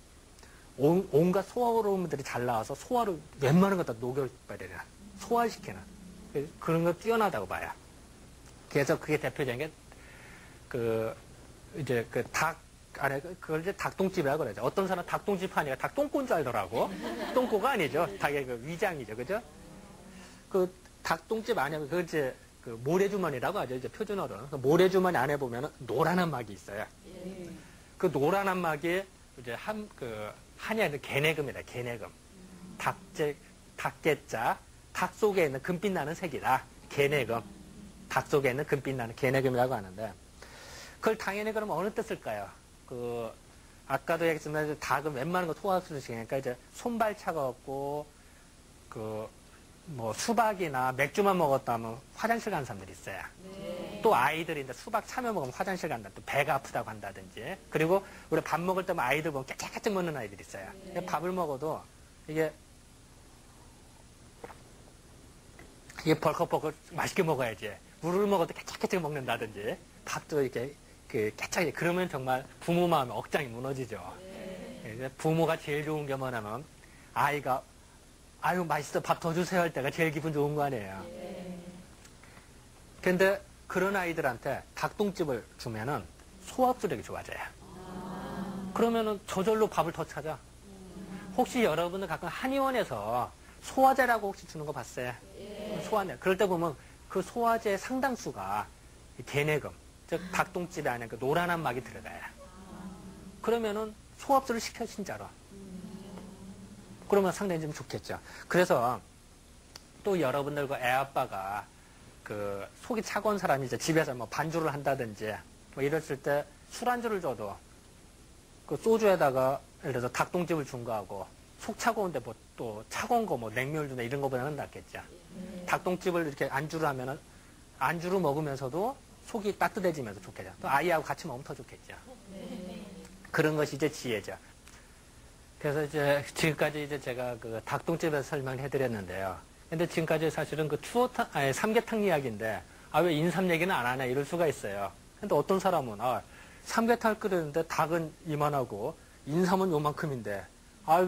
온갖 소화호르몬들이 잘 나와서 소화를 웬만한 거 다 녹여버리는, 소화시키는 그런 거 뛰어나다고 봐요. 그래서 그게 대표적인 게 이제 닭 안에 그걸 이제 닭똥집이라고 그러죠. 어떤 사람은 닭똥집 하니까 닭똥꼬인 줄 알더라고. 똥꼬가 아니죠. 닭의 그 위장이죠. 그죠? 그 닭똥집 안에 그 이제 그 모래주머니라고 하죠. 이제 표준어로는. 그 모래주머니 안에 보면은 노란한 막이 있어요. 그 노란한 막이 이제 한의학은 개내금이다. 개내금. 닭개자, 닭 속에 있는 금빛 나는 색이다. 개내금. 닭 속에 있는 금빛 나는 개내금이라고 하는데, 그걸 당연히 그러면 어느 뜻일까요? 아까도 얘기했지만 닭은 웬만한 거 소화흡수를 시키니까 이제 손발차가 없고, 수박이나 맥주만 먹었다면 화장실 가는 사람들이 있어요. 네. 또 아이들이 수박 참외 먹으면 화장실 간다. 또 배가 아프다고 한다든지. 그리고 우리 밥 먹을 때만 아이들 보면 깨끗깨끗 먹는 아이들이 있어요. 네. 밥을 먹어도 이게 벌컥벌컥 맛있게 먹어야지. 물을 먹어도 깨끗깨끗 먹는다든지. 밥도 이렇게 깨끗하게. 그러면 정말 부모 마음에 억장이 무너지죠. 네. 부모가 제일 좋은 게 뭐냐면 아이가 아유 맛있어 밥 더 주세요 할 때가 제일 기분 좋은 거 아니에요. 근데 그런 아이들한테 닭똥집을 주면은 소화흡수력이 좋아져요. 그러면은 저절로 밥을 더 찾아. 혹시 여러분들 가끔 한의원에서 소화제라고 혹시 주는 거 봤어요? 소화제. 그럴 때 보면 그 소화제 상당수가 개내금, 즉 닭똥집에 안에 그 노란한 막이 들어가요. 그러면은 소화흡수를 시켜 진짜로. 그러면 상당히 좀 좋겠죠. 그래서 또 여러분들과 애아빠가 속이 차가운 사람이 이제 집에서 뭐 반주를 한다든지 뭐 이랬을 때 술안주를 줘도 그 소주에다가 예를 들어서 닭똥집을 준 거하고 속 차가운데 뭐 또 차가운 거 뭐 냉면을 주나 이런 거보다는 낫겠죠. 닭똥집을 이렇게 안주를 하면은 안주를 먹으면서도 속이 따뜻해지면서 좋겠죠. 또 아이하고 같이 먹으면 더 좋겠죠. 그런 것이 이제 지혜죠. 그래서 이제 지금까지 이제 제가 닭똥집에서 설명을 해드렸는데요. 근데 지금까지 사실은 삼계탕 이야기인데, 왜 인삼 얘기는 안 하냐 이럴 수가 있어요. 근데 어떤 사람은, 삼계탕을 끓였는데 닭은 이만하고, 인삼은 요만큼인데,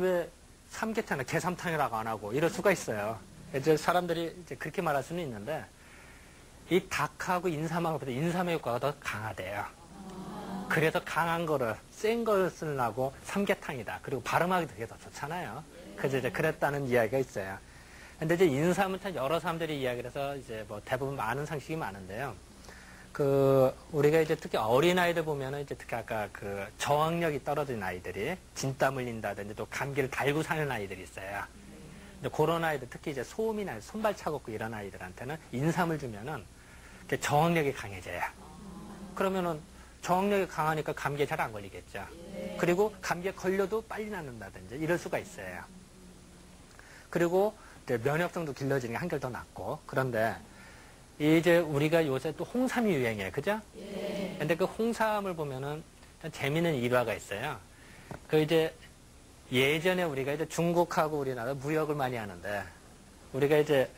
왜 삼계탕이나 게삼탕이라고 안 하고 이럴 수가 있어요. 이제 사람들이 이제 그렇게 말할 수는 있는데, 이 닭하고 인삼하고 보다 인삼의 효과가 더 강하대요. 그래서 강한 거를, 센 걸 쓰려고 삼계탕이다. 그리고 발음하기 되게 더 좋잖아요. 그래서 이제 그랬다는 이야기가 있어요. 근데 이제 인삼은 참 여러 사람들이 이야기를 해서 이제 뭐 대부분 많은 상식이 많은데요. 우리가 이제 특히 어린아이들 보면은 이제 특히 아까 저항력이 떨어진 아이들이 진땀 흘린다든지 또 감기를 달고 사는 아이들이 있어요. 근데 그런 아이들, 특히 이제 소음이나 손발 차갑고 이런 아이들한테는 인삼을 주면은 저항력이 강해져요. 그러면은 저항력이 강하니까 감기에 잘 안 걸리겠죠. 그리고 감기에 걸려도 빨리 낫는다든지 이럴 수가 있어요. 그리고 이제 면역성도 길러지는 게 한결 더 낫고. 그런데 이제 우리가 요새 또 홍삼이 유행이에요. 그죠? 근데 그 홍삼을 보면은 재미있는 일화가 있어요. 그 이제 예전에 우리가 이제 중국하고 우리나라 무역을 많이 하는데 우리가 이제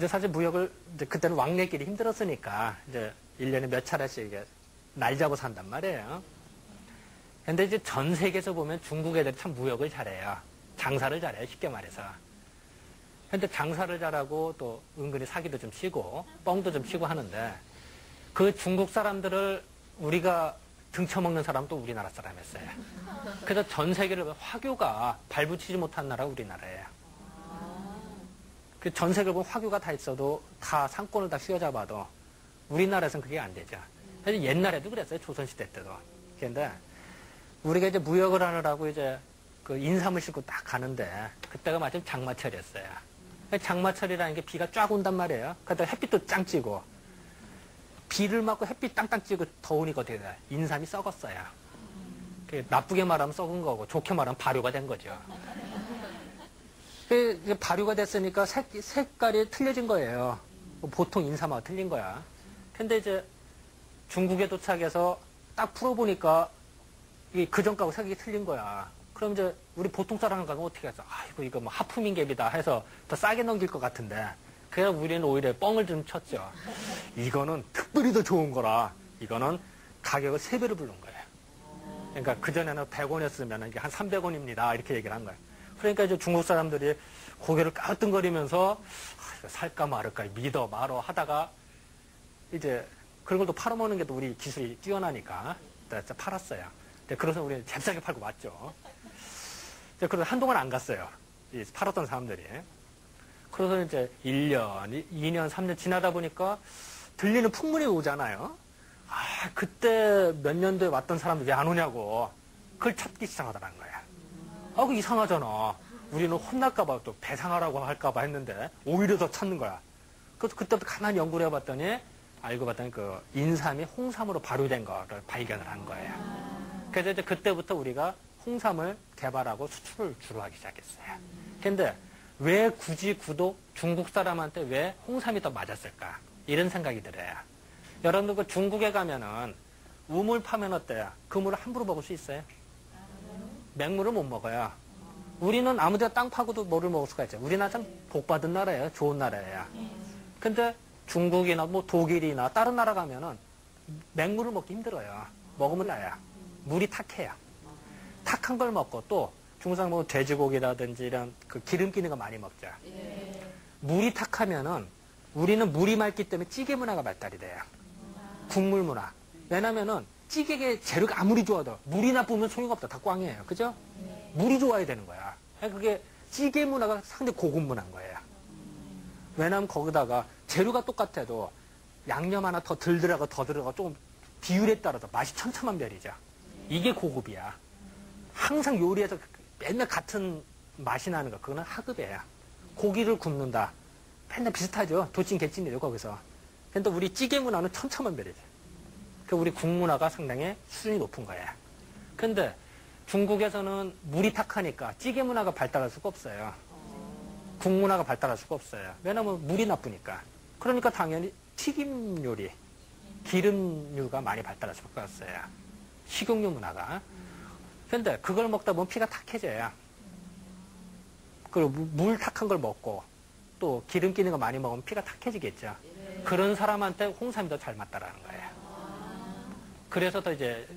사실 무역을 이제 그때는 왕래길이 힘들었으니까 이제 1년에 몇 차례씩 이게 날 잡고 산단 말이에요. 근데 이제 전 세계에서 보면 중국 애들이 참 무역을 잘해요. 장사를 잘해요. 쉽게 말해서. 근데 장사를 잘하고 또 은근히 사기도 좀 치고 뻥도 좀 치고 하는데 그 중국 사람들을 우리가 등쳐먹는 사람은 또 우리나라 사람이었어요. 그래서 전 세계를 화교가 발붙이지 못한 나라가 우리나라예요. 그 전 세계를 보면 화교가 다 있어도 다 상권을 다 휘어잡아도 우리나라에서는 그게 안 되죠. 그래서 옛날에도 그랬어요. 조선시대 때도. 그런데 우리가 이제 무역을 하느라고 이제 그 인삼을 싣고 딱 가는데 그때가 마침 장마철이었어요. 장마철이라는 게 비가 쫙 온단 말이에요. 그러다 햇빛도 짱 찌고 비를 맞고 햇빛 땅땅 찌고 더우니까 어떻게 돼요? 인삼이 썩었어요. 나쁘게 말하면 썩은 거고 좋게 말하면 발효가 된 거죠. 발효가 됐으니까 색깔이 틀려진 거예요. 보통 인삼하고 틀린 거야. 근데 이제 중국에 도착해서 딱 풀어보니까 그 전하고 색이 틀린 거야. 그럼 이제 우리 보통 사람은 가면 어떻게 해서 아이고 이거 뭐 하품인갑이다 해서 더 싸게 넘길 것 같은데 그래서 우리는 오히려 뻥을 좀 쳤죠. 이거는 특별히 더 좋은 거라 이거는 가격을 3배로 부른 거예요. 그러니까 그전에는 100원이었으면 이게 한 300원입니다. 이렇게 얘기를 한 거예요. 그러니까 이제 중국 사람들이 고개를 까뜩거리면서 이거 살까 말을까 믿어 말어 하다가 이제 그런 걸 또 팔아먹는 게 또 우리 기술이 뛰어나니까 팔았어요. 그래서 우리는 잽싸게 팔고 왔죠. 그래서 한동안 안 갔어요. 팔았던 사람들이. 그래서 이제 1년, 2년, 3년 지나다 보니까 들리는 풍문이 오잖아요. 아, 그때 몇 년도에 왔던 사람들 왜 안 오냐고. 그걸 찾기 시작하더라는 거야. 아, 그거 이상하잖아. 우리는 혼날까봐 또 배상하라고 할까봐 했는데 오히려 더 찾는 거야. 그래서 그때부터 가만히 연구를 해봤더니 알고 봤더니 그 인삼이 홍삼으로 발효된 거를 발견을 한 거예요. 그래서 이제 그때부터 우리가 홍삼을 개발하고 수출을 주로 하기 시작했어요. 근데 왜 굳이 구도 중국 사람한테 왜 홍삼이 더 맞았을까? 이런 생각이 들어요. 여러분들 그 중국에 가면은 우물 파면 어때요? 그 물을 함부로 먹을 수 있어요? 맹물을 못 먹어요. 우리는 아무 데나 땅 파고도 물을 먹을 수가 있죠. 우리나라 참 복받은 나라예요. 좋은 나라예요. 근데 중국이나 뭐 독일이나 다른 나라 가면은 맹물을 먹기 힘들어요. 먹으면 나야. 물이 탁해요. 탁한 걸 먹고 또 중국 사람 뭐 돼지고기라든지 이런 그 기름 끼는 거 많이 먹죠. 물이 탁하면은 우리는 물이 맑기 때문에 찌개 문화가 발달이 돼요. 국물 문화. 왜냐면은 찌개의 재료가 아무리 좋아도 물이 나쁘면 소용없다. 다 꽝이에요. 그죠? 물이 좋아야 되는 거야. 그게 찌개 문화가 상당히 고급 문화인 거예요. 왜냐면 거기다가 재료가 똑같아도 양념 하나 더 덜 들어가고 더 들어가고 조금 비율에 따라서 맛이 천차만별이죠. 이게 고급이야. 항상 요리에서 맨날 같은 맛이 나는 거 그거는 하급이에요. 고기를 굽는다. 맨날 비슷하죠. 도찐 개찐이죠 거기서. 근데 우리 찌개 문화는 천차만별이죠. 그 우리 국 문화가 상당히 수준이 높은 거예요. 근데 중국에서는 물이 탁하니까 찌개 문화가 발달할 수가 없어요. 국 문화가 발달할 수가 없어요. 왜냐면 물이 나쁘니까. 그러니까 당연히 튀김 요리, 기름류가 많이 발달할 수밖에 없어요. 식용유 문화가. 근데 그걸 먹다 보면 피가 탁해져요. 그리고 물 탁한 걸 먹고 또 기름 끼는 거 많이 먹으면 피가 탁해지겠죠. 그런 사람한테 홍삼이 더 잘 맞다라는 거예요. 그래서 더 이제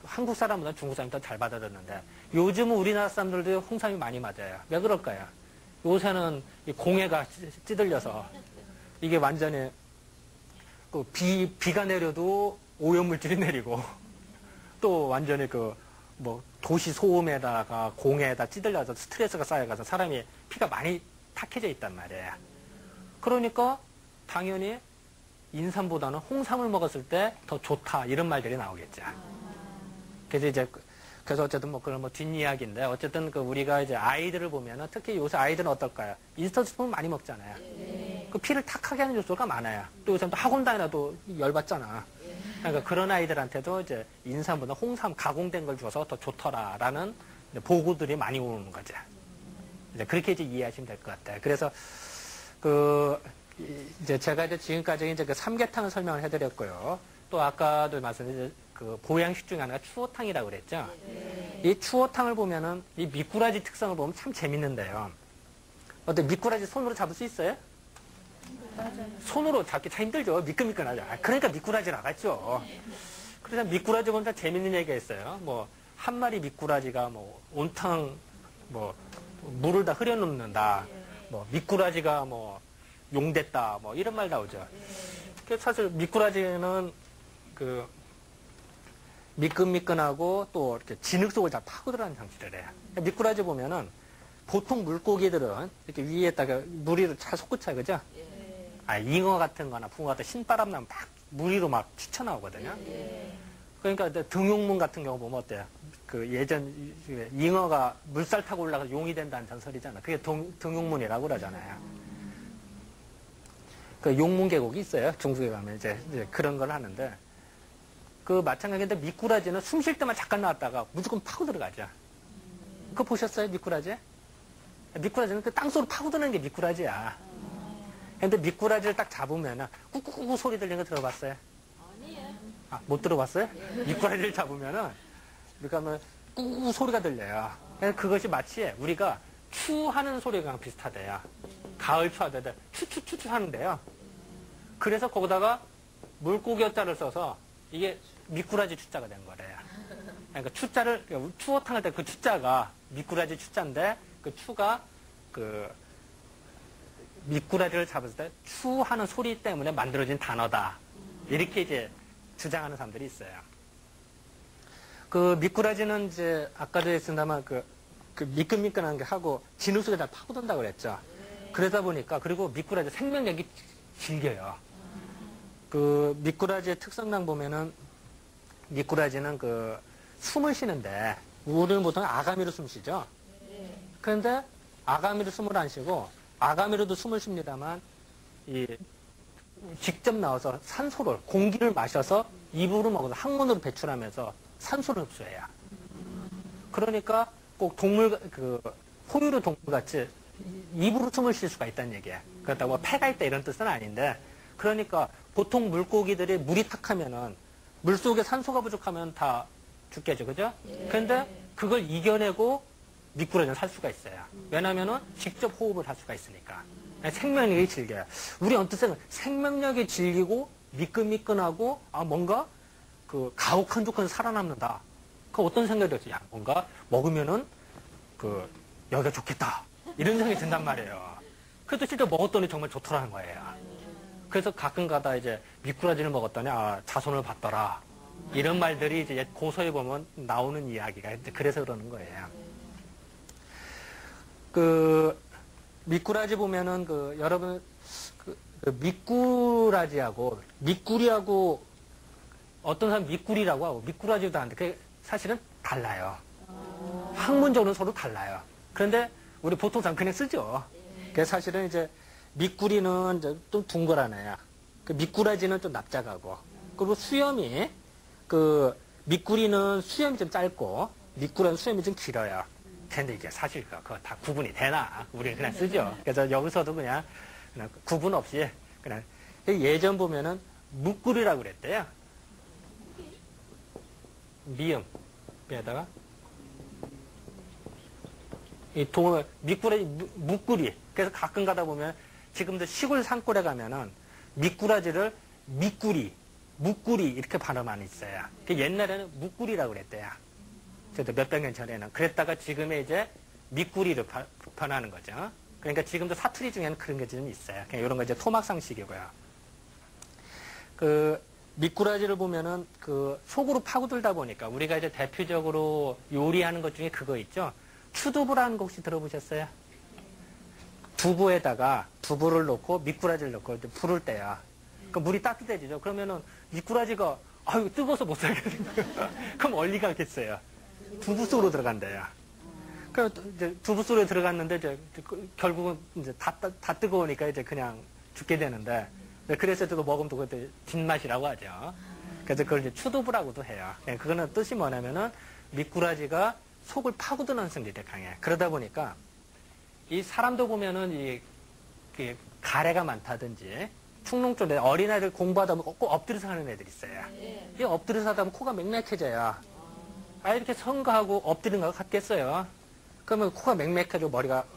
한국 사람보다 중국 사람이 더 잘 받아들였는데 요즘은 우리나라 사람들도 홍삼이 많이 맞아요. 왜 그럴까요? 요새는 이 공해가 찌들려서 이게 완전히 그 비가 내려도 오염물질이 내리고 또 완전히 그 뭐 도시 소음에다가 공해에다 찌들려서 스트레스가 쌓여가서 사람이 피가 많이 탁해져 있단 말이에요. 그러니까 당연히 인삼보다는 홍삼을 먹었을 때 더 좋다 이런 말들이 나오겠죠. 그래서 어쨌든 뭐 그런 뭐 뒷이야기인데 어쨌든 그 우리가 이제 아이들을 보면은 특히 요새 아이들은 어떨까요? 인스턴트 스푼 많이 먹잖아요. 그 피를 탁하게 하는 요소가 많아요. 또 요새 또 학원 다니나도 열받잖아. 그러니까 그런 아이들한테도 이제 인삼보다 홍삼 가공된 걸 줘서 더 좋더라라는 보고들이 많이 오는 거죠. 이제 그렇게 이제 이해하시면 될 것 같아요. 그래서 이제 제가 이제 지금까지 이제 그 삼계탕을 설명을 해드렸고요. 또 아까도 말씀드린 그 보양식 중에 하나가 추어탕이라고 그랬죠. 이 추어탕을 보면은 이 미꾸라지 특성을 보면 참 재밌는데요. 어때 미꾸라지 손으로 잡을 수 있어요? 손으로 잡기 참 힘들죠. 미끈미끈하죠. 그러니까 미꾸라지 나갔죠. 그래서 미꾸라지 보면 참 재밌는 얘기가 있어요. 뭐 한 마리 미꾸라지가 뭐 온탕 뭐 물을 다 흐려놓는다. 뭐 미꾸라지가 뭐 용됐다. 뭐 이런 말 나오죠. 그래서 사실 미꾸라지는 그 미끈미끈하고 또 이렇게 진흙 속을 잘 파고 들어가는 장치를 해요. 미꾸라지 보면은 보통 물고기들은 이렇게 위에다가 무리를 잘 솟구쳐요. 그죠? 잉어 같은 거나 붕어 같은 신바람 나면 막 무리로 막 튀쳐나오거든요. 그러니까 등용문 같은 경우 보면 어때요? 그 예전 잉어가 물살 타고 올라가서 용이 된다는 전설이잖아. 그게 등용문이라고 그러잖아요. 그 용문 계곡이 있어요. 중국에 가면 이제 그런 걸 하는데 그 마찬가지인데 미꾸라지는 숨 쉴 때만 잠깐 나왔다가 무조건 파고 들어가죠. 그거 보셨어요? 미꾸라지? 미꾸라지는 그 땅속으로 파고드는 게 미꾸라지야. 근데 미꾸라지를 딱 잡으면 꾹꾹꾹 소리 들리는 거 들어봤어요? 아니에요. 못 들어봤어요? 미꾸라지를 잡으면은 이렇게 하면 꾹꾹 소리가 들려요. 그것이 마치 우리가 추하는 소리랑 비슷하대요. 가을 추하대요. 추추추추 하는데요. 그래서 거기다가 물고기 어자를 써서 이게 미꾸라지 추자가 된 거래요. 그러니까 추자를 추어탕 할 때 그 추자가 미꾸라지 추자인데 그 추가 그 미꾸라지를 잡았을 때 추하는 소리 때문에 만들어진 단어다. 이렇게 이제 주장하는 사람들이 있어요. 그 미꾸라지는 이제 아까도 했습니다만 그 미끈미끈한 게 하고 진흙 속에 다 파고든다고 그랬죠. 그러다 보니까 그리고 미꾸라지 생명력이 질겨요. 그 미꾸라지의 특성상 보면은 미꾸라지는 그 숨을 쉬는데 우리는 보통 아가미로 숨 쉬죠. 그런데 아가미로 숨을 안 쉬고 아가미로도 숨을 쉽니다만 이 직접 나와서 산소를 공기를 마셔서 입으로 먹어서 항문으로 배출하면서 산소를 흡수해요. 그러니까 꼭 동물 그 포유류 동물같이 입으로 숨을 쉴 수가 있다는 얘기야. 그렇다고 뭐 폐가 있다 이런 뜻은 아닌데 그러니까 보통 물고기들이 물이 탁하면은 물속에 산소가 부족하면 다 죽겠죠. 그죠? 그런데 그걸 이겨내고 미꾸라지는 살 수가 있어요. 왜냐면은 직접 호흡을 할 수가 있으니까. 생명력이 질겨요. 우리 언뜻 생명력이 질기고 미끈미끈하고 뭔가 그 가혹한 조건에서 살아남는다. 그 어떤 생각이 들었지? 야, 뭔가 먹으면은 그 여기가 좋겠다. 이런 생각이 든단 말이에요. 그래도 실제 먹었더니 정말 좋더라는 거예요. 그래서 가끔 가다 이제 미꾸라지를 먹었더니 자손을 받더라. 이런 말들이 이제 옛 고서에 보면 나오는 이야기가 그래서 그러는 거예요. 그 미꾸라지 보면은 그 여러분 그 미꾸라지하고 미꾸리하고 어떤 사람 미꾸리라고 하고 미꾸라지도 하는데 그게 사실은 달라요. 학문적으로는 서로 달라요. 그런데 우리 보통 사람 그냥 쓰죠. 그래서 사실은 이제 미꾸리는 좀 둥글하네요. 그 미꾸라지는 좀 납작하고 그리고 수염이 그 미꾸리는 수염이 좀 짧고 미꾸라지는 수염이 좀 길어요. 근데 이게 사실 그거 다 구분이 되나? 우리는 그냥 쓰죠. 그래서 여기서도 그냥 구분 없이 그냥 예전 보면은 묵꾸리라고 그랬대요. 미음에다가 이 미꾸라지 묵꾸리. 그래서 가끔 가다 보면 지금도 시골 산골에 가면은 미꾸라지를 미꾸리, 묵꾸리 이렇게 발음하는 있어요. 옛날에는 묵꾸리라고 그랬대요. 저도 몇백 년 전에는. 그랬다가 지금의 이제 미꾸리로 변하는 거죠. 그러니까 지금도 사투리 중에는 그런 게 좀 있어요. 그냥 이런 거 이제 토막상식이고요. 그 미꾸라지를 보면은 그 속으로 파고들다 보니까 우리가 이제 대표적으로 요리하는 것 중에 그거 있죠. 추두부라는 거 혹시 들어보셨어요? 두부에다가 두부를 넣고 미꾸라지를 넣고 이제 불을 때야. 그 물이 따뜻해지죠. 그러면은 미꾸라지가 아유 뜨거워서 못 살겠어요. 그럼 얼리 가겠어요. 두부 속으로 들어간대요. 그 이제 두부 속으로 들어갔는데 이제 결국은 이제 다 뜨거우니까 이제 그냥 죽게 되는데 그래서 또 먹으면 또 그때 뒷맛이라고 하죠. 그래서 그걸 이제 추두부라고도 해요. 그거는 뜻이 뭐냐면은 미꾸라지가 속을 파고드는 성질이 강해. 그러다 보니까 이 사람도 보면은 이 가래가 많다든지 충농 쪽에 어린아이들 공부하다 보면 꼭 엎드려서 하는 애들 있어요. 이 엎드려서 하다 보면 코가 맹맥해져요. 이렇게 성가하고 엎드리는 거 같겠어요. 그러면 코가 맹맥해지고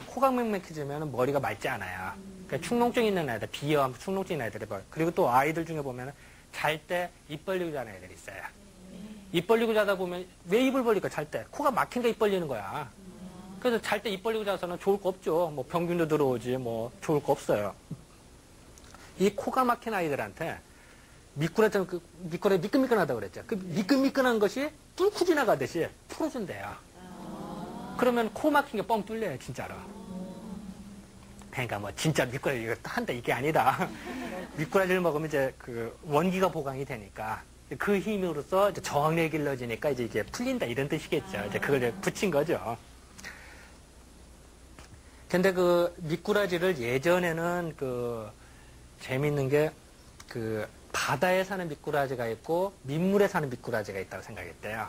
코가 맹맥해지면 머리가 맑지 않아요. 그러니까 충농증 있는 애들, 비염, 충농증 있는 애들이 그리고 또 아이들 중에 보면 잘 때 입 벌리고 자는 애들이 있어요. 입 벌리고 자다 보면 왜 입을 벌릴까? 잘 때 코가 막힌가 입 벌리는 거야. 그래서 잘 때 입 벌리고 자서는 좋을 거 없죠. 뭐 병균도 들어오지 뭐 좋을 거 없어요. 이 코가 막힌 아이들한테 미꾸라지 미끈미끈하다고 그랬죠. 그 미끈미끈한 것이 뚫고 지나가듯이 풀어준대요. 그러면 코 막힌 게 뻥 뚫려요, 진짜로. 그러니까 뭐 진짜 미꾸라지 이거 한다 이게 아니다. 미꾸라지를 먹으면 이제 그 원기가 보강이 되니까 그 힘으로써 이제 저항력이 길러지니까 이제 이게 풀린다 이런 뜻이겠죠. 이제 그걸 이제 붙인 거죠. 근데 그 미꾸라지를 예전에는 그 재밌는 게 그 바다에 사는 미꾸라지가 있고 민물에 사는 미꾸라지가 있다고 생각했대요.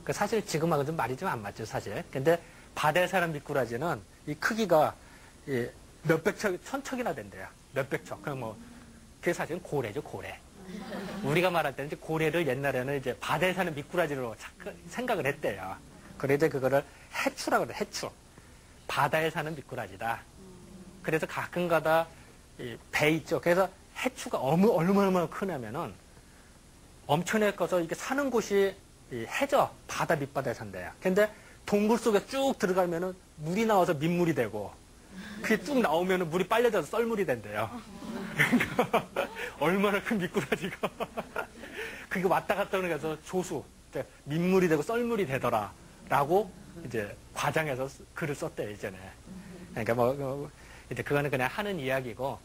그 사실 지금하고 좀 말이 좀 안 맞죠, 사실. 근데 바다에 사는 미꾸라지는 이 크기가 몇백 척, 천척이나 된대요. 몇백 척. 그럼 뭐 그게 사실은 고래죠, 고래. 우리가 말할 때는 이제 고래를 옛날에는 이제 바다에 사는 미꾸라지로 생각을 했대요. 그래서 그거를 해추라고 그래요, 해추. 바다에 사는 미꾸라지다. 그래서 가끔 가다 배 있죠. 그래서 해추가 얼마나 크냐면은 엄청나게 커서 이게 사는 곳이 해저, 바다 밑바다에 산대요. 근데 동굴 속에 쭉 들어가면은 물이 나와서 민물이 되고 그게 쭉 나오면은 물이 빨려져서 썰물이 된대요. 그러니까 얼마나 큰 미꾸라지가 그게 왔다 갔다 하는 거서 조수, 민물이 되고 썰물이 되더라. 라고 이제 과장해서 글을 썼대요, 이전에. 그러니까 뭐, 이제 그거는 그냥 하는 이야기고,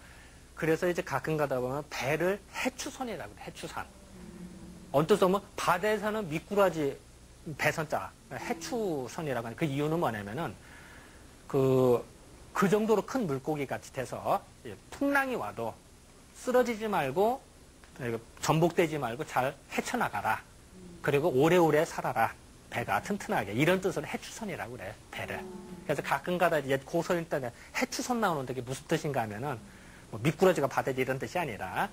그래서 이제 가끔 가다 보면 배를 해추선이라고 해요, 해추선. 언뜻 보면 바다에 사는 미꾸라지 배선자, 해추선이라고 하는 그 이유는 뭐냐면은, 그 정도로 큰 물고기 같이 돼서 풍랑이 와도 쓰러지지 말고, 전복되지 말고 잘 헤쳐나가라. 그리고 오래오래 살아라. 배가 튼튼하게. 이런 뜻으로 해추선이라고 그래요, 배를. 그래서 가끔 가다 옛 고서 일단에 해추선 나오는데 그게 무슨 뜻인가 하면은, 뭐 미꾸라지가 바다에 이런 뜻이 아니라,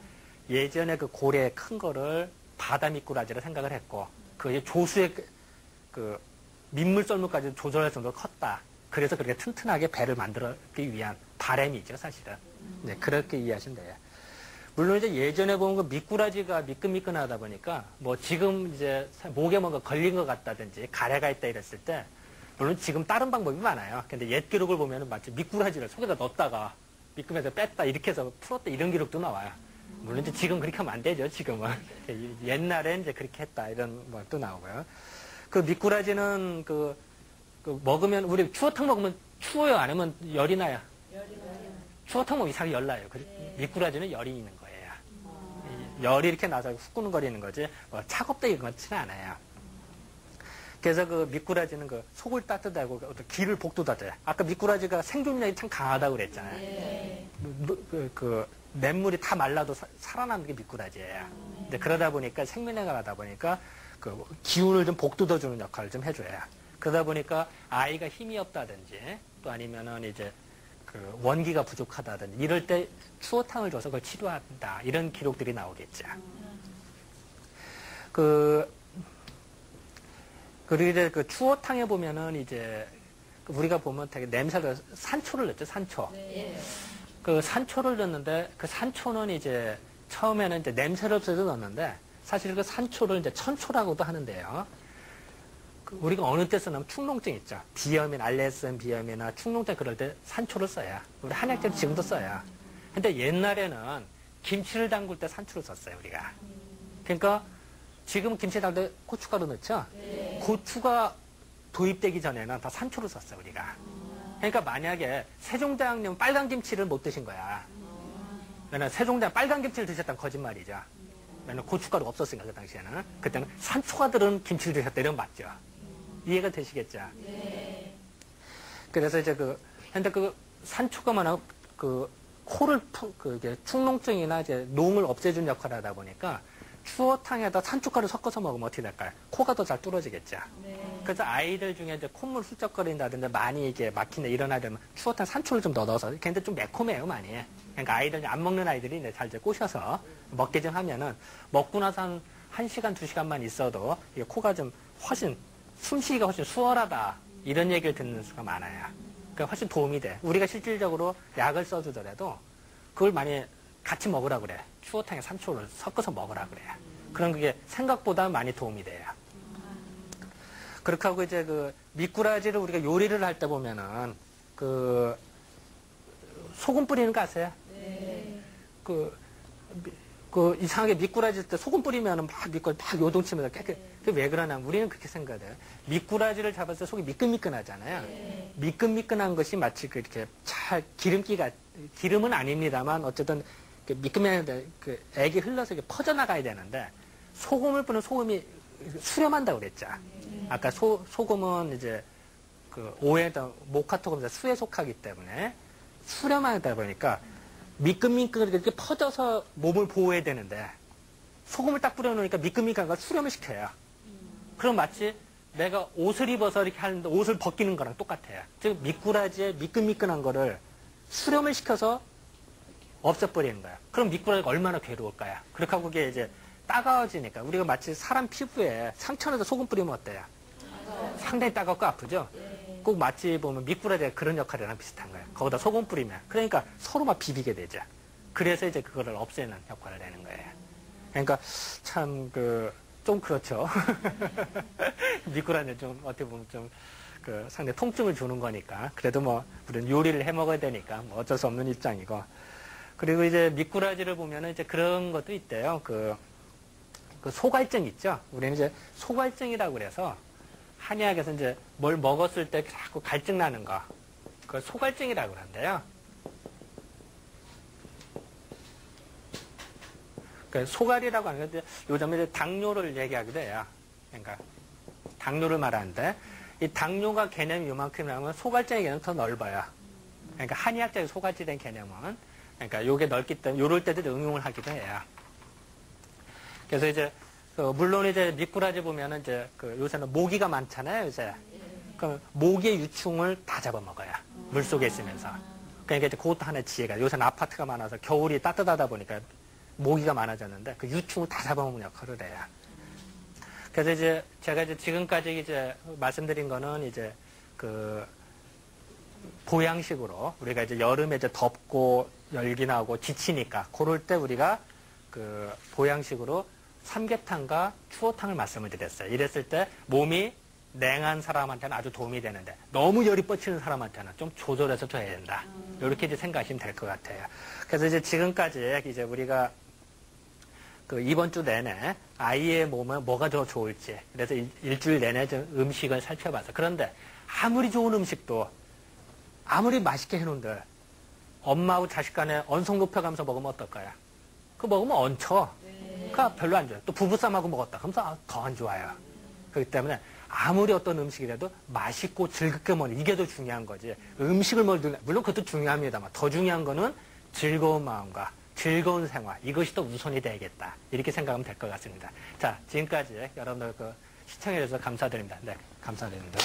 예전에 그 고래 큰 거를 바다 미꾸라지로 생각을 했고, 그 조수의 그 민물 썰물까지 조절할 정도로 컸다. 그래서 그렇게 튼튼하게 배를 만들기 위한 바람이죠, 사실은. 네, 그렇게 이해하시면 돼요. 물론 이제 예전에 보면 그 미꾸라지가 미끈미끈하다 보니까 뭐 지금 이제 목에 뭔가 걸린 것 같다든지 가래가 있다 이랬을 때 물론 지금 다른 방법이 많아요. 근데 옛 기록을 보면은 마치 미꾸라지를 속에다 넣었다가 미끈에서 뺐다 이렇게 해서 풀었다 이런 기록도 나와요. 물론 이제 지금 그렇게 하면 안 되죠, 지금은. 옛날엔 이제 그렇게 했다 이런 것도 나오고요. 그 미꾸라지는 그 먹으면 우리 추어탕 먹으면 추워요, 아니면 열이 나요? 추어탕 먹으면 이상하게 열 나요. 미꾸라지는 열이 있는 거예요. 열이 이렇게 나서 후끈거리는 거지, 뭐 차갑다 이런 건 치는 않아요. 그래서 그 미꾸라지는 그 속을 따뜻하고 어떤 기를 복돋아줘요. 아까 미꾸라지가 생존력이 참 강하다고 그랬잖아요. 네. 그 냇물이 다 말라도 살아남는 게 미꾸라지예요. 근데 그러다 보니까 생명력을 하다 보니까 그 기운을 좀 복돋아주는 역할을 좀 해줘요. 그러다 보니까 아이가 힘이 없다든지 또 아니면은 이제 그 원기가 부족하다든지 이럴 때 추어탕을 줘서 그걸 치료한다 이런 기록들이 나오겠죠. 그리고 이제 그 추어탕에 보면은 이제 우리가 보면 되게 냄새가 산초를 넣죠, 산초. 네. 그 산초를 넣는데 그 산초는 이제 처음에는 이제 냄새를 없애서 넣는데 사실 그 산초를 이제 천초라고도 하는데요. 우리가 어느 때 쓰냐면 축농증 있죠. 비염이나 알레르기 비염이나 축농증 그럴 때 산초를 써요. 우리 한약재로 지금도 써요. 근데 옛날에는 김치를 담글 때 산초를 썼어요, 우리가. 그러니까 지금 김치 담글 때 고춧가루 넣죠. 네. 고추가 도입되기 전에는 다 산초를 썼어요, 우리가. 그러니까 만약에 세종대왕님은 빨간 김치를 못 드신 거야. 왜냐면 세종대왕 빨간 김치를 드셨다는 거짓말이죠. 왜냐면 고춧가루가 없었으니까 그 당시에는. 그때는 산초가 들은 김치를 드셨다 이런 거 맞죠. 이해가 되시겠죠? 네. 그래서 이제 근데 그 산초가 뭐냐면 코를, 축농증이나 이제 농을 없애준 역할을 하다 보니까 추어탕에다 산초가루 섞어서 먹으면 어떻게 될까요? 코가 더 잘 뚫어지겠죠. 네. 그래서 아이들 중에 이제 콧물 훌쩍거린다든지 많이 이게 막히네 이런 아이들은 추어탕 산초를 좀 넣어서 근데 좀 매콤해요 많이. 그러니까 아이들 안 먹는 아이들이 이제 잘 이제 꼬셔서 먹게 좀 하면은 먹고 나서 한 1시간, 2시간만 있어도 이게 코가 좀 훨씬 숨쉬기가 훨씬 수월하다 이런 얘기를 듣는 수가 많아요. 그러니까 훨씬 도움이 돼. 우리가 실질적으로 약을 써주더라도 그걸 많이 같이 먹으라 그래. 추어탕에 산초를 섞어서 먹으라 그래요. 그럼 그게 생각보다 많이 도움이 돼요. 그렇게 하고 이제 그 미꾸라지를 우리가 요리를 할 때 보면은 그 소금 뿌리는 거 아세요? 네. 그 이상하게 미꾸라지 때 소금 뿌리면은 막 미꾸라지 막 요동치면서 깨끗. 그게 왜 그러냐? 우리는 그렇게 생각해요. 미꾸라지를 잡았을 때 속이 미끈미끈하잖아요. 네. 미끈미끈한 것이 마치 이렇게 잘 기름은 아닙니다만 어쨌든 미끈미끈한데 그 액이 흘러서 이렇게 퍼져나가야 되는데 소금을 뿌리면 소금이 수렴한다고 그랬죠. 아까 소금은 이제 그 오해다 모카토금에서 수에 속하기 때문에 수렴하다 보니까 미끈미끈하게 이렇게 퍼져서 몸을 보호해야 되는데 소금을 딱 뿌려놓으니까 미끈미끈한 걸 수렴을 시켜요. 그럼 마치 내가 옷을 입어서 이렇게 하는데 옷을 벗기는 거랑 똑같아요. 즉 미꾸라지의 미끈미끈한 거를 수렴을 시켜서 없애버리는 거야. 그럼 미꾸라지가 얼마나 괴로울까요? 그렇게 하고 그게 이제 따가워지니까 우리가 마치 사람 피부에 상처내서 소금 뿌리면 어때요? 상당히 따갑고 아프죠? 꼭 마치 보면 미꾸라지가 그런 역할이랑 비슷한 거예요. 거기다 소금 뿌리면. 그러니까 서로 막 비비게 되죠. 그래서 이제 그거를 없애는 역할을 내는 거예요. 그러니까 참 좀 그렇죠. 미꾸라지는 좀 어떻게 보면 좀 상당히 통증을 주는 거니까. 그래도 뭐 우리는 요리를 해 먹어야 되니까 뭐 어쩔 수 없는 입장이고. 그리고 이제 미꾸라지를 보면은 이제 그런 것도 있대요. 그 소갈증 있죠. 우리는 이제 소갈증이라고 그래서 한의학에서 이제 뭘 먹었을 때 자꾸 갈증 나는 거. 그걸 소갈증이라고 그런대요. 그러니까 소갈이라고 하는 건데 요즘에 이제 당뇨를 얘기하기도 해요. 그러니까 당뇨를 말하는데 이 당뇨가 개념이 요만큼이라면 소갈증의 개념은 더 넓어요. 그러니까 한의학적인 소갈증에 대한 개념은 그러니까 요게 넓기 때문에 요럴 때도 응용을 하기도 해요. 그래서 이제 물론 이제 미꾸라지 보면은 이제 요새는 모기가 많잖아요, 요새. 그 모기의 유충을 다 잡아먹어요. 물 속에 있으면서. 그러니까 이제 그것도 하나의 지혜가. 요새는 아파트가 많아서 겨울이 따뜻하다 보니까 모기가 많아졌는데 그 유충을 다 잡아먹는 역할을 해요. 그래서 이제 제가 이제 지금까지 이제 말씀드린 거는 이제 보양식으로 우리가 이제 여름에 이제 덥고 열기 나고 지치니까 그럴 때 우리가 보양식으로 삼계탕과 추어탕을 말씀을 드렸어요. 이랬을 때 몸이 냉한 사람한테는 아주 도움이 되는데 너무 열이 뻗치는 사람한테는 좀 조절해서 줘야 된다. 이렇게 이제 생각하시면 될 것 같아요. 그래서 이제 지금까지 이제 우리가 이번 주 내내 아이의 몸에 뭐가 더 좋을지 그래서 일주일 내내 좀 음식을 살펴봐서 그런데 아무리 좋은 음식도 아무리 맛있게 해놓은들 엄마하고 자식 간에 언성 높여가면서 먹으면 어떨까요? 그거 먹으면 얹혀. 그러니까 별로 안 좋아요. 또 부부쌈하고 먹었다. 그러면서 더 안 좋아요. 그렇기 때문에 아무리 어떤 음식이라도 맛있고 즐겁게 먹는 이게 더 중요한 거지. 음식을 물론 그것도 중요합니다만 더 중요한 거는 즐거운 마음과 즐거운 생활 이것이 더 우선이 되겠다. 이렇게 생각하면 될 것 같습니다. 자, 지금까지 여러분들 시청해 주셔서 감사드립니다. 네, 감사드립니다.